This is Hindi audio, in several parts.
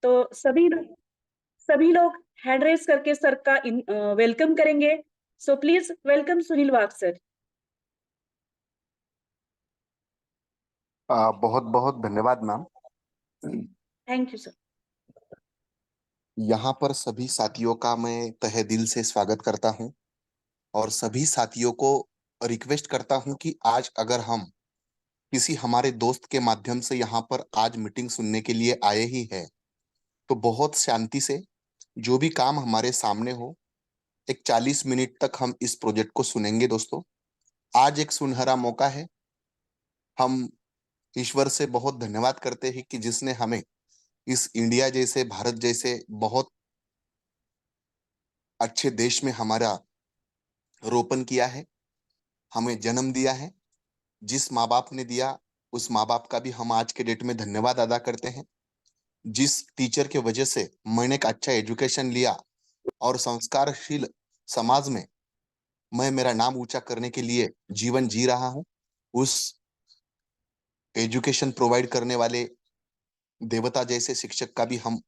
तो सभी लोग हैंड रेस करके सर का वेलकम करेंगे। So please welcome Sunil Wagh sir. बहुत बहुत धन्यवाद मैम। Thank you sir. यहाँ पर सभी साथियों का मैं तहे दिल से स्वागत करता हूँ और सभी साथियों को रिक्वेस्ट करता हूँ कि आज अगर हम किसी हमारे दोस्त के माध्यम से यहाँ पर आज मीटिंग सुनने के लिए आए ही है तो बहुत शांति से जो भी काम हमारे सामने हो एक 40 मिनट तक हम इस प्रोजेक्ट को सुनेंगे दोस्तों। आज एक सुनहरा मौका है। हम ईश्वर से बहुत धन्यवाद करते हैं कि जिसने हमें इस इंडिया जैसे भारत जैसे बहुत अच्छे देश में हमारा रोपण किया है, हमें जन्म दिया है। जिस माँ बाप ने दिया उस माँ बाप का भी हम आज के डेट में धन्यवाद अदा करते हैं। जिस टीचर के वजह से मैंने एक अच्छा एजुकेशन लिया और संस्कारशील समाज में मैं मेरा नाम ऊंचा करने के लिए जीवन जी रहा हूँ, उस एजुकेशन प्रोवाइड करने वाले देवता जैसे शिक्षक का भी हम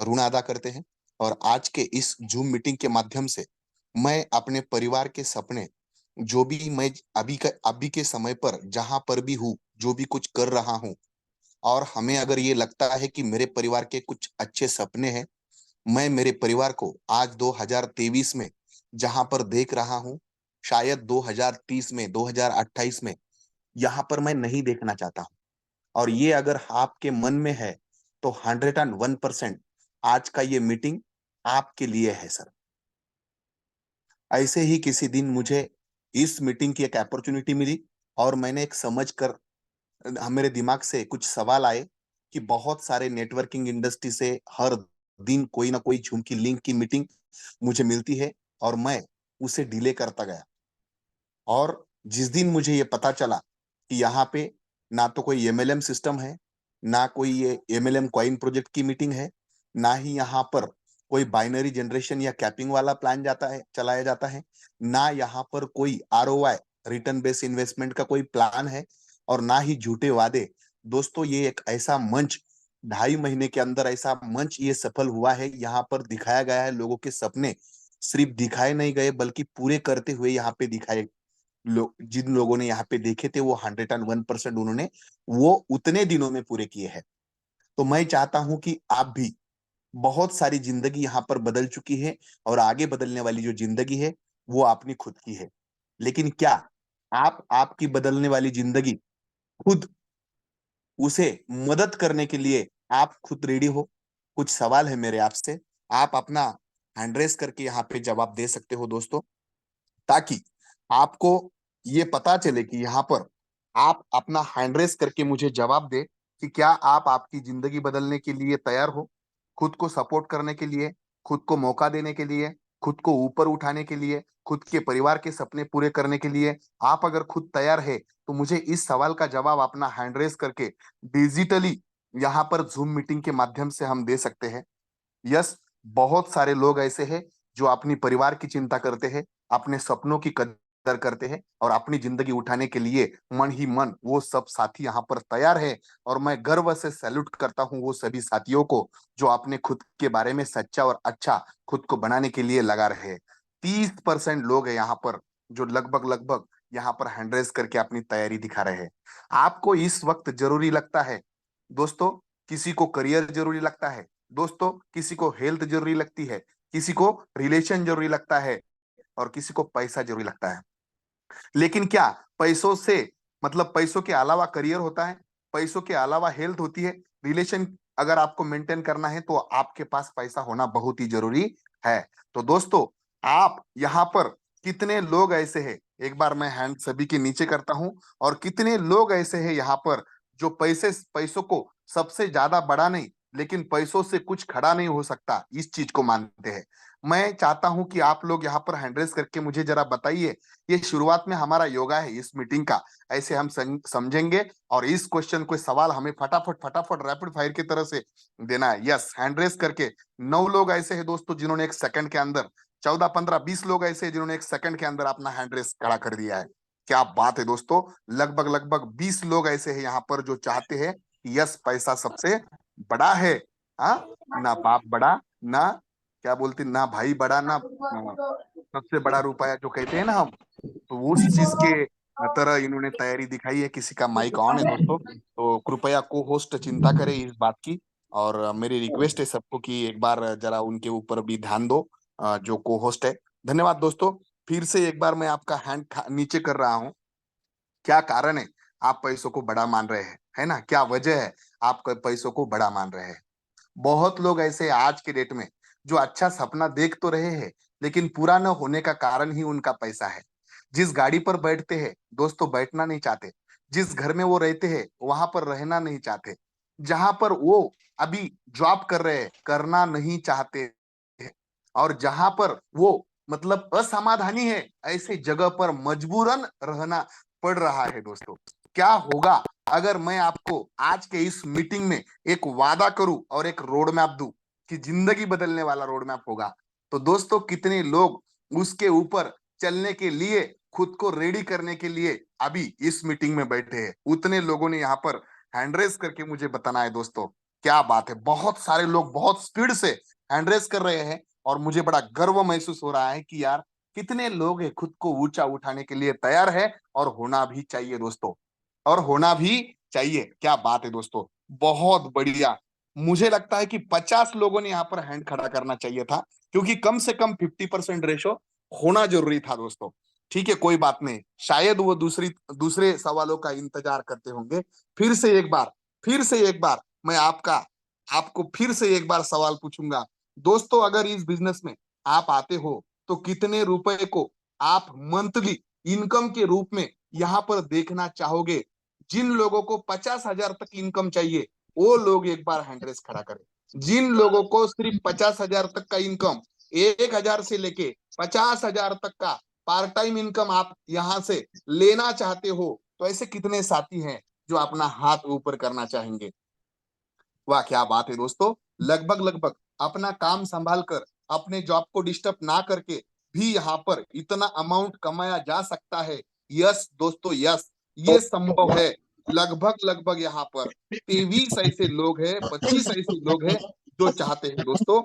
ऋण अदा करते हैं। और आज के इस जूम मीटिंग के माध्यम से मैं अपने परिवार के सपने जो भी मैं अभी के समय पर जहां पर भी हूँ जो भी कुछ कर रहा हूँ और हमें अगर ये लगता है कि मेरे परिवार के कुछ अच्छे सपने हैं, मैं मेरे परिवार को आज 2023 में जहां पर देख रहा हूँ शायद 2030 में 2028 में यहाँ पर मैं नहीं देखना चाहता हूँ। और ये अगर आपके मन में है तो 101% आज का ये मीटिंग आपके लिए है सर। ऐसे ही किसी दिन मुझे इस मीटिंग की एक अपॉर्चुनिटी मिली और मैंने एक समझ कर मेरे दिमाग से कुछ सवाल आए कि बहुत सारे नेटवर्किंग इंडस्ट्री से हर दिन कोई ना कोई झुमकी लिंक की मीटिंग मुझे मिलती है और मैं उसे डिले करता गया। और जिस दिन मुझे ये पता चला कि यहाँ पे ना तो कोई एमएलएम सिस्टम है, ना कोई ये एमएलएम कॉइन प्रोजेक्ट की मीटिंग है, ना ही यहाँ पर कोई बाइनरी जनरेशन या कैपिंग वाला प्लान चलाया जाता है, ना यहाँ पर कोई आरओआई रिटर्न बेस्ड इन्वेस्टमेंट का कोई प्लान है और ना ही झूठे वादे। दोस्तों ये एक ऐसा मंच 2.5 महीने के अंदर ऐसा मंच ये सफल हुआ है। यहाँ पर दिखाया गया है लोगों के सपने सिर्फ दिखाए नहीं गए बल्कि पूरे करते हुए यहाँ पे दिखाए। जिन लोगों ने यहाँ पे देखे थे वो 101% उन्होंने वो उतने दिनों में पूरे किए हैं। तो मैं चाहता हूं कि आप भी बहुत सारी जिंदगी यहाँ पर बदल चुकी है और आगे बदलने वाली जो जिंदगी है वो अपनी खुद की है। लेकिन क्या आप आपकी बदलने वाली जिंदगी खुद उसे मदद करने के लिए आप खुद रेडी हो? कुछ सवाल है मेरे आपसे, आप अपना हैंड रेस करके यहाँ पे जवाब दे सकते हो दोस्तों, ताकि आपको ये पता चले कि यहाँ पर आप अपना हैंड रेस करके मुझे जवाब दे कि क्या आप आपकी जिंदगी बदलने के लिए तैयार हो, खुद को सपोर्ट करने के लिए, खुद को मौका देने के लिए, खुद को ऊपर उठाने के लिए, खुद के परिवार के सपने पूरे करने के लिए। आप अगर खुद तैयार है तो मुझे इस सवाल का जवाब अपना हैंड रेस करके डिजिटली यहाँ पर जूम मीटिंग के माध्यम से हम दे सकते हैं। यस, बहुत सारे लोग ऐसे हैं जो अपनी परिवार की चिंता करते हैं, अपने सपनों की कदर करते हैं और अपनी जिंदगी उठाने के लिए मन ही मन वो सब साथी यहाँ पर तैयार है। और मैं गर्व से सैल्यूट करता हूँ वो सभी साथियों को जो अपने खुद के बारे में सच्चा और अच्छा खुद को बनाने के लिए लगा रहे हैं। 30% लोग हैं यहाँ पर जो लगभग लगभग यहाँ पर हैंड रेस करके अपनी तैयारी दिखा रहे हैं। आपको इस वक्त जरूरी लगता है दोस्तों, किसी को करियर जरूरी लगता है दोस्तों, किसी को हेल्थ जरूरी लगती है, किसी को रिलेशन जरूरी लगता है और किसी को पैसा जरूरी लगता है। लेकिन क्या पैसों से मतलब पैसों के अलावा करियर होता है, पैसों के अलावा हेल्थ होती है? रिलेशन अगर आपको मेंटेन करना है तो आपके पास पैसा होना बहुत ही जरूरी है। तो दोस्तों आप यहाँ पर कितने लोग ऐसे हैं, एक बार मैं हैंड सभी के नीचे करता हूं, और कितने लोग ऐसे हैं यहाँ पर जो पैसों को सबसे ज्यादा बड़ा नहीं लेकिन पैसों से कुछ खड़ा नहीं हो सकता इस चीज को मानते हैं। मैं चाहता हूं कि आप लोग यहाँ पर हैंड रेस करके मुझे जरा बताइए। ये शुरुआत में हमारा योगा है इस मीटिंग का, ऐसे हम समझेंगे और इस क्वेश्चन को सवाल हमें फटाफट फटाफट रैपिड फायर की तरह से देना है। यस, हैंड रेस करके 9 लोग ऐसे हैं दोस्तों जिन्होंने एक सेकंड के अंदर, 14 15 20 लोग ऐसे हैं जिन्होंने एक सेकंड के अंदर अपना हैंड रेस खड़ा कर दिया है। क्या बात है दोस्तों, लगभग लगभग 20 लोग ऐसे हैं यहाँ पर जो चाहते हैं कि यस पैसा सबसे बड़ा है। हाँ, ना बाप बड़ा, ना क्या बोलते, ना भाई बड़ा, ना सबसे बड़ा रुपया जो कहते हैं ना हम, तो उस चीज के तरह इन्होंने तैयारी दिखाई है। किसी का माइक ऑन है दोस्तों, तो कृपया को होस्ट चिंता करे इस बात की। और मेरी रिक्वेस्ट है सबको कि एक बार जरा उनके ऊपर भी ध्यान दो, जो को होस्ट है। धन्यवाद दोस्तों। फिर से एक बार मैं आपका हैंड नीचे कर रहा हूँ। क्या कारण है आप पैसों को बड़ा मान रहे हैं, है ना? क्या वजह है आप पैसों को बड़ा मान रहे हैं? बहुत लोग ऐसे आज के डेट में जो अच्छा सपना देख तो रहे हैं, लेकिन पूरा न होने का कारण ही उनका पैसा है। जिस गाड़ी पर बैठते हैं दोस्तों, बैठना नहीं चाहते। जिस घर में वो रहते हैं वहां पर रहना नहीं चाहते। जहां पर वो अभी जॉब कर रहे हैं करना नहीं चाहते हैं। और जहां पर वो मतलब असमाधानी है, ऐसे जगह पर मजबूरन रहना पड़ रहा है दोस्तों। क्या होगा अगर मैं आपको आज के इस मीटिंग में एक वादा करूं और एक रोड मैप दूं कि जिंदगी बदलने वाला रोड मैप होगा? तो दोस्तों कितने लोग उसके ऊपर चलने के लिए, खुद को रेडी करने के लिए अभी इस मीटिंग में बैठे हैं? उतने लोगों ने यहाँ पर हैंड रेस करके मुझे बताना है दोस्तों। क्या बात है, बहुत सारे लोग बहुत स्पीड से हैंड रेस कर रहे हैं। और मुझे बड़ा गर्व महसूस हो रहा है कि यार कितने लोग हैं खुद को ऊंचा उठाने के लिए तैयार है। और होना भी चाहिए दोस्तों, और होना भी चाहिए। क्या बात है दोस्तों, बहुत बढ़िया। मुझे लगता है कि 50 लोगों ने यहाँ पर हैंड खड़ा करना चाहिए था, क्योंकि कम से कम 50% रेशो होना जरूरी था दोस्तों। ठीक है, कोई बात नहीं, शायद वो दूसरे सवालों का इंतजार करते होंगे। फिर से एक बार मैं आपको फिर से एक बार सवाल पूछूंगा। दोस्तों अगर इस बिजनेस में आप आते हो तो कितने रुपए को आप मंथली इनकम के रूप में यहाँ पर देखना चाहोगे? जिन लोगों को 50,000 तक इनकम चाहिए वो लोग एक बार हैंड रेस खड़ा करें। जिन लोगों को सिर्फ 50,000 तक का इनकम, 1,000 से लेके 50,000 तक का पार्ट टाइम इनकम आप यहां से लेना चाहते हो, तो ऐसे कितने साथी हैं जो अपना हाथ ऊपर करना चाहेंगे? वाह क्या बात है दोस्तों। लगभग लगभग अपना काम संभाल कर, अपने जॉब को डिस्टर्ब ना करके भी यहाँ पर इतना अमाउंट कमाया जा सकता है। यस दोस्तों, यस, ये संभव है। लगभग लगभग यहाँ पर 23 ऐसे लोग हैं, 25 ऐसे लोग हैं जो चाहते हैं दोस्तों।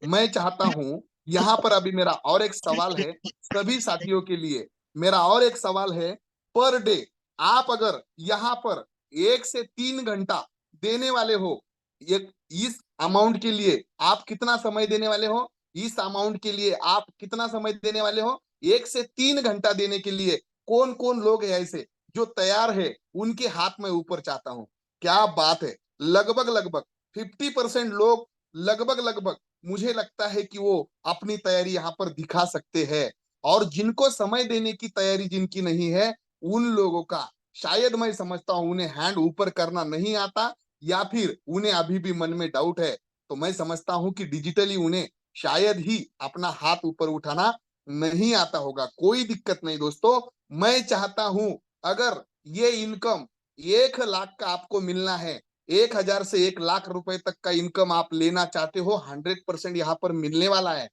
मैं चाहता हूं, यहाँ पर अभी मेरा और एक सवाल है सभी साथियों के लिए। मेरा और एक सवाल है, पर डे आप अगर यहाँ पर 1 से 3 घंटा देने वाले हो, ये इस अमाउंट के लिए आप कितना समय देने वाले हो? इस अमाउंट के लिए आप कितना समय देने वाले हो? 1 से 3 घंटा देने के लिए कौन कौन लोग हैं ऐसे जो तैयार है? उनके हाथ में ऊपर चाहता हूं। क्या बात है, लगभग लगभग 50% लोग, लगभग लगभग मुझे लगता है कि वो अपनी तैयारी यहाँ पर दिखा सकते हैं। और जिनको समय देने की तैयारी जिनकी नहीं है, उन लोगों का शायद मैं समझता हूं उन्हें हैंड ऊपर करना नहीं आता, या फिर उन्हें अभी भी मन में डाउट है। तो मैं समझता हूं कि डिजिटली उन्हें शायद ही अपना हाथ ऊपर उठाना नहीं आता होगा। कोई दिक्कत नहीं दोस्तों, मैं चाहता हूं अगर ये इनकम 1 लाख का आपको मिलना है, 1,000 से 1 लाख रुपए तक का इनकम आप लेना चाहते हो, 100% यहाँ पर मिलने वाला है।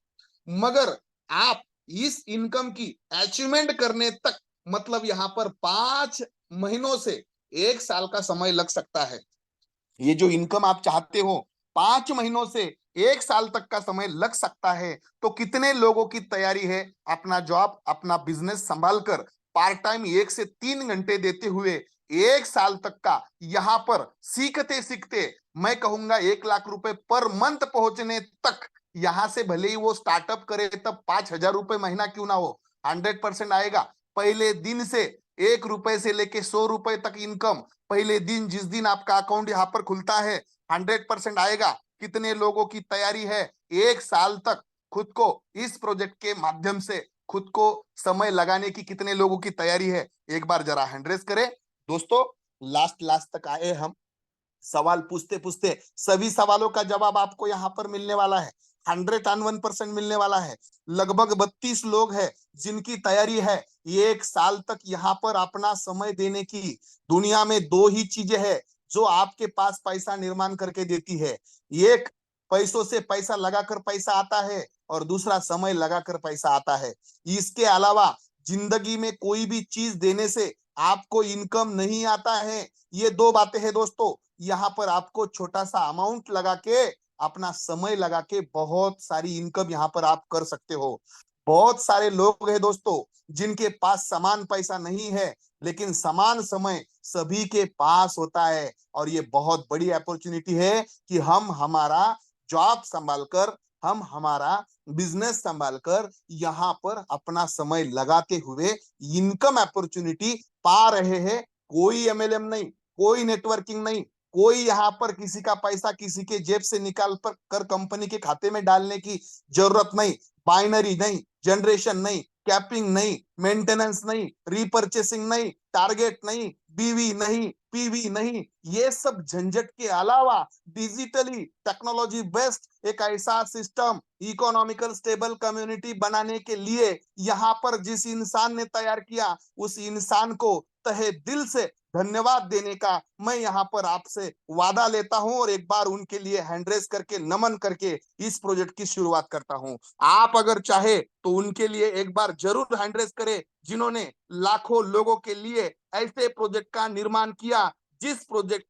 मगर आप इस इनकम की अचीवमेंट करने तक, मतलब यहाँ पर 5 महीनों से 1 साल का समय लग सकता है। ये जो इनकम आप चाहते हो, 5 महीनों से 1 साल तक का समय लग सकता है। तो कितने लोगों की तैयारी है अपना जॉब, अपना बिजनेस संभाल कर पार्ट टाइम 1 से 3 घंटे देते हुए 1 साल तक का यहाँ पर सीखते सीखते, मैं कहूंगा 1 लाख रुपए पर मंथ पहुंचने तक, यहां से भले ही वो स्टार्टअप करे तब 5,000 रुपए महीना क्यों ना हो, 100% आएगा। पहले दिन से 1 रुपए से लेके 100 रुपए तक इनकम, पहले दिन जिस दिन आपका अकाउंट यहाँ पर खुलता है, 100% आएगा। कितने लोगों की तैयारी है 1 साल तक खुद को इस प्रोजेक्ट के माध्यम से खुद को समय लगाने की? कितने लोगों की तैयारी है? एक बार जरा हैंड रेस करें दोस्तों। लास्ट लास्ट तक आए हम, सवाल पूछते पूछते सभी सवालों का जवाब आपको यहाँ पर मिलने वाला है, 101% मिलने वाला है। लगभग 32 लोग हैं जिनकी तैयारी है 1 साल तक यहाँ पर अपना समय देने की। दुनिया में दो ही चीजें हैं जो आपके पास पैसा निर्माण करके देती है। एक, पैसों से पैसा लगाकर पैसा आता है, और दूसरा समय लगाकर पैसा आता है। इसके अलावा जिंदगी में कोई भी चीज देने से आपको इनकम नहीं आता है। ये दो बातें हैं दोस्तों। यहाँ पर आपको छोटा सा अमाउंट लगा के अपना समय लगा के बहुत सारी इनकम यहाँ पर आप कर सकते हो। बहुत सारे लोग हैं दोस्तों जिनके पास समान पैसा नहीं है, लेकिन समान समय सभी के पास होता है। और ये बहुत बड़ी अपॉर्चुनिटी है कि हम हमारा जॉब संभाल कर, हम हमारा बिजनेस संभाल कर यहाँ पर अपना समय लगाते हुए इनकम अपॉर्चुनिटी पा रहे हैं। कोई एमएलएम नहीं, कोई नेटवर्किंग नहीं, कोई यहाँ पर किसी का पैसा किसी के जेब से निकाल कर कंपनी के खाते में डालने की जरूरत नहीं। बाइनरी नहीं, जनरेशन नहीं, कैपिंग नहीं, मेंटेनेंस नहीं, रिपर्चेसिंग नहीं, टारगेट नहीं, बीवी नहीं, पीवी नहीं, ये सब झंझट के अलावा डिजिटली टेक्नोलॉजी बेस्ड एक ऐसा सिस्टम इकोनॉमिकल स्टेबल कम्युनिटी बनाने के लिए यहाँ पर जिस इंसान ने तैयार किया, उस इंसान को तहे दिल से धन्यवाद देने का मैं यहाँ पर आपसे वादा लेता हूं और एक बार उनके लिए हैंड रेस करके नमन करके इस प्रोजेक्ट की शुरुआत करता हूं। आप अगर चाहे तो उनके लिए एक बार जरूर हैंड रेस करें, जिन्होंने लाखों लोगों के लिए ऐसे प्रोजेक्ट का निर्माण किया जिस प्रोजेक्ट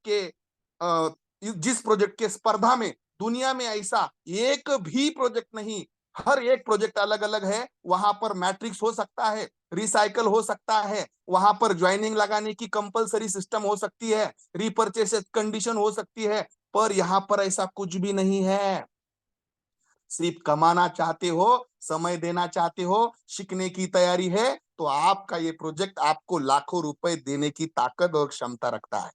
के स्पर्धा में दुनिया में ऐसा एक भी प्रोजेक्ट नहीं। हर एक प्रोजेक्ट अलग अलग है। वहां पर मैट्रिक्स हो सकता है, रिसाइकल हो सकता है, वहां पर ज्वाइनिंग लगाने की कंपलसरी सिस्टम हो सकती है, रिपर्चेस कंडीशन हो सकती है, पर यहां पर ऐसा कुछ भी नहीं है। सिर्फ कमाना चाहते हो, समय देना चाहते हो, सीखने की तैयारी है, तो आपका ये प्रोजेक्ट आपको लाखों रुपए देने की ताकत और क्षमता रखता है।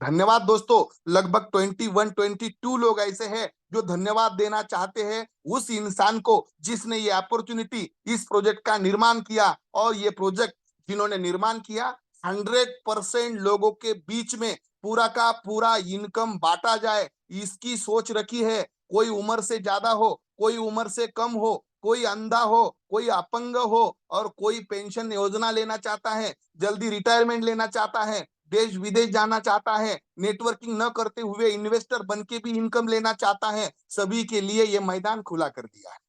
धन्यवाद दोस्तों। लगभग 21-22 लोग ऐसे हैं जो धन्यवाद देना चाहते हैं उस इंसान को जिसने ये अपॉर्चुनिटी इस प्रोजेक्ट का निर्माण किया। और ये प्रोजेक्ट जिन्होंने निर्माण किया, 100% लोगों के बीच में पूरा का पूरा इनकम बांटा जाए, इसकी सोच रखी है। कोई उम्र से ज्यादा हो, कोई उम्र से कम हो, कोई अंधा हो, कोई अपंग हो, और कोई पेंशन योजना लेना चाहता है, जल्दी रिटायरमेंट लेना चाहता है, देश विदेश जाना चाहता है, नेटवर्किंग न करते हुए इन्वेस्टर बन के भी इनकम लेना चाहता है, सभी के लिए यह मैदान खुला कर दिया है।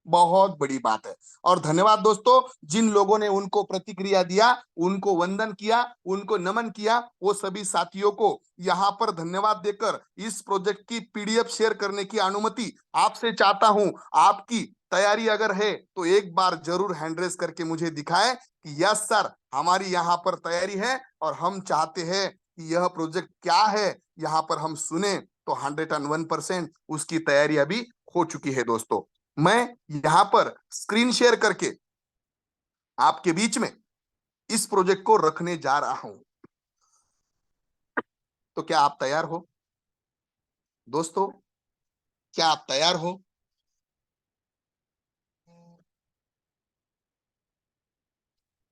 बहुत बड़ी बात है। और धन्यवाद दोस्तों, जिन लोगों ने उनको प्रतिक्रिया दिया, उनको वंदन किया, उनको नमन किया, वो सभी साथियों को यहां पर धन्यवाद देकर इस प्रोजेक्ट की पीडीएफ शेयर करने की अनुमति आपसे चाहता हूं। आपकी तैयारी अगर है तो एक बार जरूर हैंड रेस करके मुझे दिखाएं कि यस सर, हमारी यहाँ पर तैयारी है और हम चाहते हैं कि यह प्रोजेक्ट क्या है, यहाँ पर हम सुने। तो 101% उसकी तैयारी अभी हो चुकी है दोस्तों। मैं यहां पर स्क्रीन शेयर करके आपके बीच में इस प्रोजेक्ट को रखने जा रहा हूं। तो क्या आप तैयार हो दोस्तों? क्या आप तैयार हो?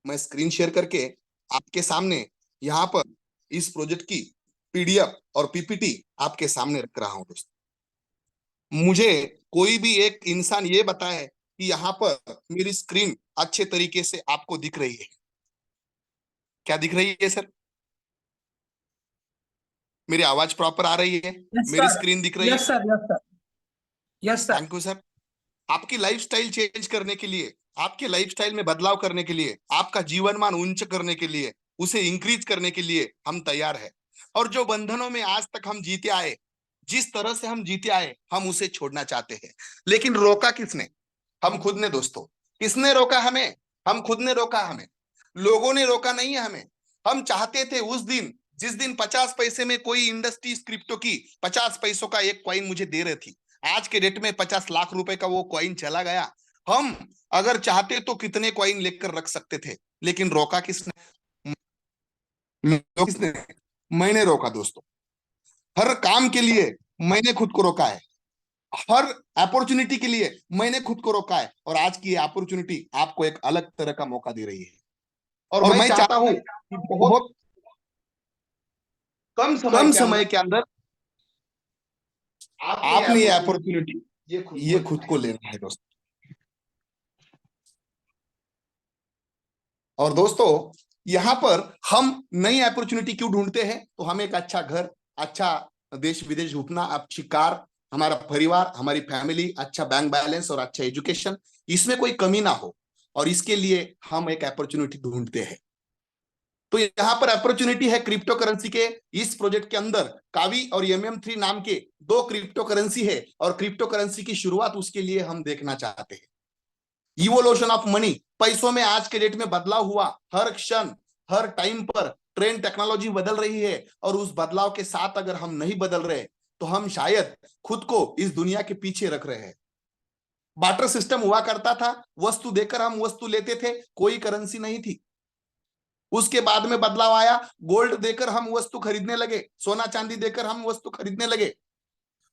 मैं स्क्रीन शेयर करके आपके सामने यहां पर इस प्रोजेक्ट की पीडीएफ और पीपीटी आपके सामने रख रहा हूं दोस्तों। मुझे कोई भी एक इंसान ये बताए कि यहां पर मेरी स्क्रीन अच्छे तरीके से आपको दिख रही है। क्या दिख रही है सर? मेरी आवाज प्रॉपर आ रही है? यस मेरी सर, स्क्रीन दिख रही यस है? Sir, yes sir, yes sir. Thank you sir. आपकी लाइफस्टाइल चेंज करने के लिए, आपके लाइफस्टाइल में बदलाव करने के लिए, आपका जीवन मान उच्च करने के लिए, उसे इंक्रीज करने के लिए हम तैयार हैं। और जो बंधनों में आज तक हम जीते आए, जिस तरह से हम जीते आए, हम उसे छोड़ना चाहते हैं। लेकिन रोका किसने? हम खुद ने दोस्तों। किसने रोका हमें? हम खुद ने रोका हमें। लोगों ने रोका नहीं है हमें। हम चाहते थे उस दिन जिस दिन 50 पैसे में कोई इंडस्ट्री क्रिप्टो की 50 पैसों का एक कॉइन मुझे दे रही थी, आज के डेट में 50 लाख रुपए का वो कॉइन चला गया। हम अगर चाहते तो कितने कॉइन लेकर रख सकते थे, लेकिन रोका किसने? किसने? मैंने रोका दोस्तों। हर काम के लिए मैंने खुद को रोका है। हर अपॉर्चुनिटी के लिए मैंने खुद को रोका है। और आज की ये अपॉर्चुनिटी आपको एक अलग तरह का मौका दे रही है। और मैं चाहता हूं कि बहुत कम समय के अंदर आपने ये अपॉर्चुनिटी ये खुद को लेना है दोस्तों। और दोस्तों, यहां पर हम नई अपॉर्चुनिटी क्यों ढूंढते हैं? तो हमें एक अच्छा घर, अच्छा देश विदेश घूमना, अच्छी कार, हमारा परिवार, हमारी फैमिली, अच्छा बैंक बैलेंस और अच्छा एजुकेशन, इसमें कोई कमी ना हो। और इसके लिए हम एक अपॉर्चुनिटी ढूंढते हैं। तो यहाँ पर अपॉर्चुनिटी है क्रिप्टो करेंसी के इस प्रोजेक्ट के अंदर। कावी और MM3 नाम के दो क्रिप्टो करेंसी है और क्रिप्टो करेंसी की शुरुआत उसके लिए हम देखना चाहते हैं। इवोल्यूशन ऑफ मनी, पैसों में आज के डेट में बदलाव हुआ, हर क्षण हर टाइम पर ट्रेंड टेक्नोलॉजी बदल रही है और उस बदलाव के साथ अगर हम नहीं बदल रहे तो हम शायद खुद को इस दुनिया के पीछे रख रहे हैं। बार्टर सिस्टम हुआ करता था, वस्तु देकर हम वस्तु लेते थे, कोई करेंसी नहीं थी। उसके बाद में बदलाव आया, गोल्ड देकर हम वस्तु खरीदने लगे, सोना चांदी देकर हम वस्तु खरीदने लगे।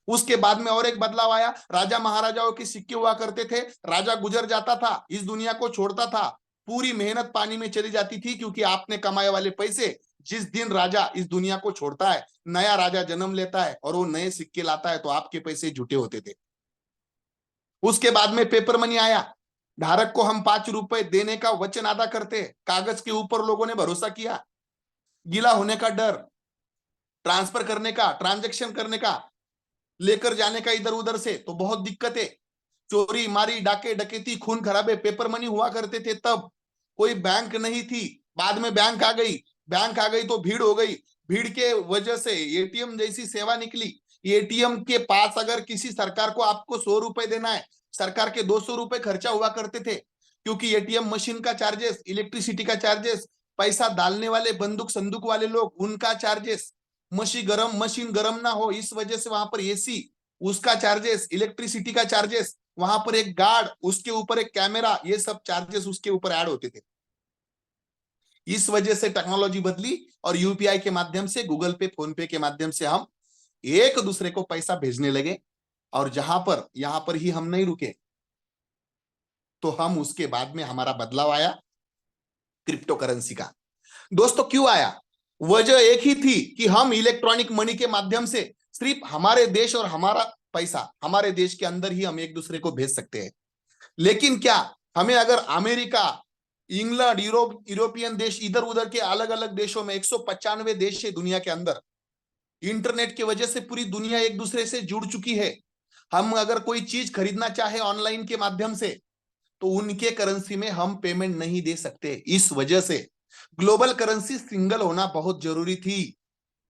उसके बाद में और एक बदलाव आया, राजा महाराजाओं के सिक्के हुआ करते थे, राजा गुजर जाता था, इस दुनिया को छोड़ता था, पूरी मेहनत पानी में चली जाती थी, क्योंकि आपने कमाए वाले पैसे, जिस दिन राजा इस दुनिया को छोड़ता है, नया राजा जन्म लेता है और वो नए सिक्के लाता है, तो आपके पैसे झूठे होते थे। उसके बाद में पेपर मनी आया, धारक को हम 5 रुपए देने का वचन अदा करते, कागज के ऊपर लोगों ने भरोसा किया, गीला होने का डर, ट्रांसफर करने का, ट्रांजैक्शन करने का, लेकर जाने का इधर उधर से, तो बहुत दिक्कतें, चोरी मारी डाके डकैती खून खराबे, पेपर मनी हुआ करते थे, तब कोई बैंक नहीं थी, बाद में बैंक आ गई, बैंक आ गई तो भीड़ हो गई, भीड़ के वजह से एटीएम जैसी सेवा निकली। एटीएम के पास अगर किसी सरकार को आपको 100 रुपए देना है, सरकार के 200 रुपए खर्चा हुआ करते थे, क्योंकि एटीएम मशीन का चार्जेस, इलेक्ट्रिसिटी का चार्जेस, पैसा डालने वाले बंदूक संदूक वाले लोग उनका चार्जेस, मशीन गरम ना हो इस वजह से वहां पर एसी, उसका चार्जेस, इलेक्ट्रिसिटी का चार्जेस, वहां पर एक गार्ड, उसके ऊपर एक कैमरा, ये सब चार्जेस उसके ऊपर ऐड होते थे। इस वजह से टेक्नोलॉजी बदली और यूपीआई के माध्यम से, गूगल पे, फोन पे के माध्यम से हम एक दूसरे को पैसा भेजने लगे। और यहां पर ही हम नहीं रुके, तो हम उसके बाद में हमारा बदलाव आया क्रिप्टो करेंसी का। दोस्तों क्यों आया? वजह एक ही थी कि हम इलेक्ट्रॉनिक मनी के माध्यम से सिर्फ हमारे देश और हमारा पैसा, हमारे देश के अंदर ही हम एक दूसरे को भेज सकते हैं। लेकिन क्या हमें अगर अमेरिका, इंग्लैंड, यूरोपियन देश, इधर उधर के अलग अलग देशों में 195 देश है दुनिया के अंदर, इंटरनेट की वजह से पूरी दुनिया एक दूसरे से जुड़ चुकी है। हम अगर कोई चीज खरीदना चाहे ऑनलाइन के माध्यम से, तो उनके करेंसी में हम पेमेंट नहीं दे सकते। इस वजह से ग्लोबल करेंसी सिंगल होना बहुत जरूरी थी।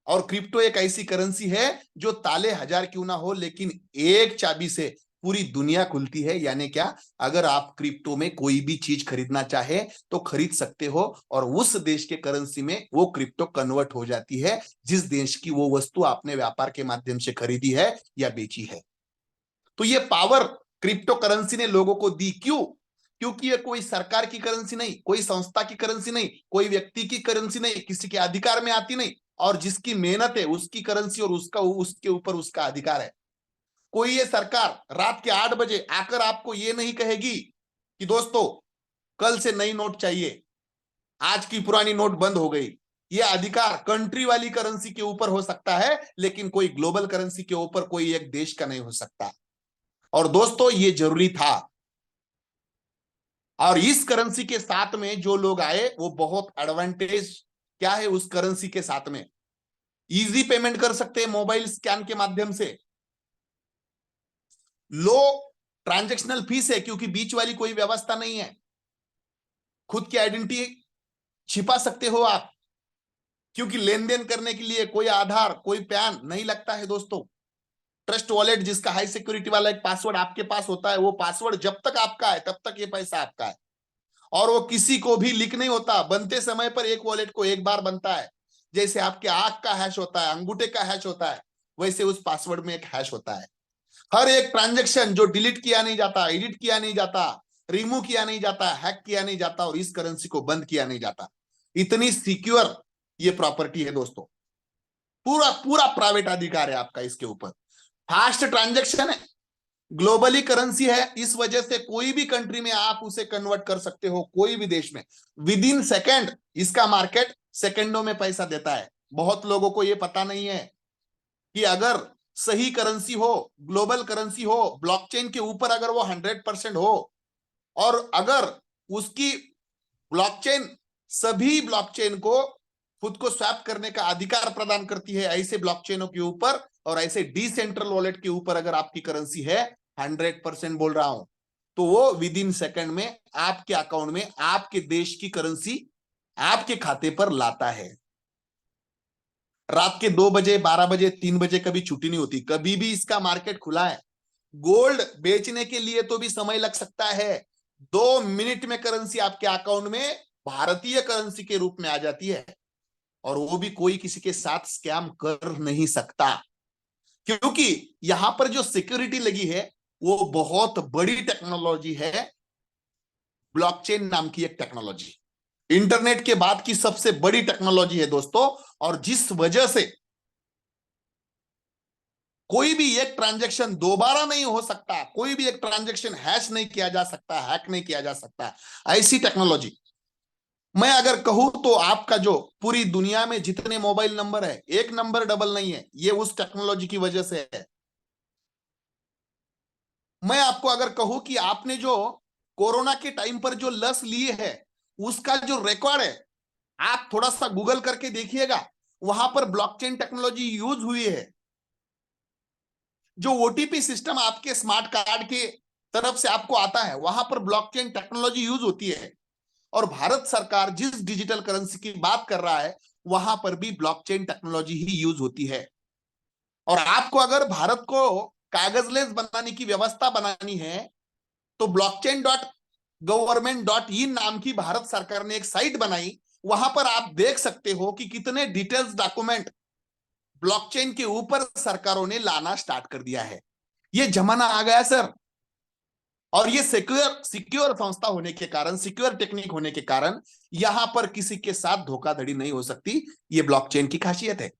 और क्रिप्टो एक ऐसी करेंसी है जो ताले 1000 क्यों ना हो, लेकिन एक चाबी से पूरी दुनिया खुलती है। यानी क्या, अगर आप क्रिप्टो में कोई भी चीज खरीदना चाहे तो खरीद सकते हो और उस देश के करेंसी में वो क्रिप्टो कन्वर्ट हो जाती है, जिस देश की वो वस्तु आपने व्यापार के माध्यम से खरीदी है या बेची है। तो ये पावर क्रिप्टो करेंसी ने लोगों को दी। क्यों? क्योंकि ये कोई सरकार की करेंसी नहीं, कोई संस्था की करेंसी नहीं, कोई व्यक्ति की करेंसी नहीं, किसी के अधिकार में आती नहीं, और जिसकी मेहनत है उसकी करेंसी और उसके ऊपर उसका अधिकार है। कोई ये सरकार रात के 8 बजे आकर आपको ये नहीं कहेगी कि दोस्तों कल से नई नोट चाहिए, आज की पुरानी नोट बंद हो गई। ये अधिकार कंट्री वाली करेंसी के ऊपर हो सकता है, लेकिन कोई ग्लोबल करेंसी के ऊपर कोई एक देश का नहीं हो सकता। और दोस्तों ये जरूरी था। और इस करेंसी के साथ में जो लोग आए वो बहुत एडवांटेज क्या है उस करेंसी के साथ में, इजी पेमेंट कर सकते हैं मोबाइल स्कैन के माध्यम से, लो ट्रांजैक्शनल फीस है क्योंकि बीच वाली कोई व्यवस्था नहीं है, खुद की आइडेंटिटी छिपा सकते हो आप, क्योंकि लेन देन करने के लिए कोई आधार, कोई पैन नहीं लगता है दोस्तों। ट्रस्ट वॉलेट जिसका हाई सिक्योरिटी वाला एक पासवर्ड आपके पास होता है, वो पासवर्ड जब तक आपका है तब तक ये पैसा आपका है, और वो किसी को भी लीक नहीं होता। बनते समय पर एक वॉलेट को एक बार बनता है, जैसे आपके आंख का हैश होता है, अंगूठे का हैश होता है, वैसे उस पासवर्ड में एक हैश होता है। हर एक ट्रांजैक्शन जो डिलीट किया नहीं जाता, एडिट किया नहीं जाता, रिमूव किया नहीं जाता, हैक किया नहीं जाता, और इस करेंसी को बंद किया नहीं जाता। इतनी सिक्योर ये प्रॉपर्टी है दोस्तों, पूरा पूरा प्राइवेट अधिकार है आपका इसके ऊपर। फास्ट ट्रांजैक्शन है, ग्लोबली करेंसी है, इस वजह से कोई भी कंट्री में आप उसे कन्वर्ट कर सकते हो, कोई भी देश में विद इन सेकेंड। इसका मार्केट सेकेंडों में पैसा देता है। बहुत लोगों को यह पता नहीं है कि अगर सही करेंसी हो, ग्लोबल करेंसी हो, ब्लॉकचेन के ऊपर अगर वो 100% हो, और अगर उसकी ब्लॉकचेन सभी ब्लॉकचेन को खुद को स्वैप करने का अधिकार प्रदान करती है, ऐसे ब्लॉकचेनों के ऊपर और ऐसे डिसेंट्रल वॉलेट के ऊपर अगर आपकी करेंसी है, 100% बोल रहा हूं, तो वो विद इन सेकेंड में आपके अकाउंट में आपके देश की करेंसी आपके खाते पर लाता है। रात के 2 बजे, 12 बजे, 3 बजे कभी छुट्टी नहीं होती, कभी भी इसका मार्केट खुला है। गोल्ड बेचने के लिए तो भी समय लग सकता है। 2 मिनट में करेंसी आपके अकाउंट में भारतीय करेंसी के रूप में आ जाती है, और वो भी कोई किसी के साथ स्कैम कर नहीं सकता, क्योंकि यहां पर जो सिक्योरिटी लगी है वो बहुत बड़ी टेक्नोलॉजी है। ब्लॉकचेन नाम की एक टेक्नोलॉजी इंटरनेट के बाद की सबसे बड़ी टेक्नोलॉजी है दोस्तों, और जिस वजह से कोई भी एक ट्रांजैक्शन दोबारा नहीं हो सकता, कोई भी एक ट्रांजैक्शन हैश नहीं किया जा सकता, हैक नहीं किया जा सकता, ऐसी टेक्नोलॉजी। मैं अगर कहूं तो आपका जो पूरी दुनिया में जितने मोबाइल नंबर है, एक नंबर डबल नहीं है, ये उस टेक्नोलॉजी की वजह से है। मैं आपको अगर कहूं कि आपने जो कोरोना के टाइम पर जो लस ली है, उसका जो रिकॉर्ड है, आप थोड़ा सा गूगल करके देखिएगा, वहां पर ब्लॉकचेन टेक्नोलॉजी यूज हुई है। जो ओटीपी सिस्टम आपके स्मार्ट कार्ड के तरफ से आपको आता है, वहां पर ब्लॉकचेन टेक्नोलॉजी यूज होती है। और भारत सरकार जिस डिजिटल करेंसी की बात कर रहा है, वहां पर भी ब्लॉकचेन टेक्नोलॉजी ही यूज होती है। और आपको अगर भारत को कागजलेस बनाने की व्यवस्था बनानी है, तो blockchain.government.in नाम की भारत सरकार ने एक साइट बनाई। वहां पर आप देख सकते हो कि कितने डिटेल्स डॉक्यूमेंट ब्लॉकचेन के ऊपर सरकारों ने लाना स्टार्ट कर दिया है। ये जमाना आ गया सर, और ये सिक्योर संस्था होने के कारण, सिक्योर टेक्निक होने के कारण यहां पर किसी के साथ धोखाधड़ी नहीं हो सकती। ये ब्लॉकचेन की खासियत है।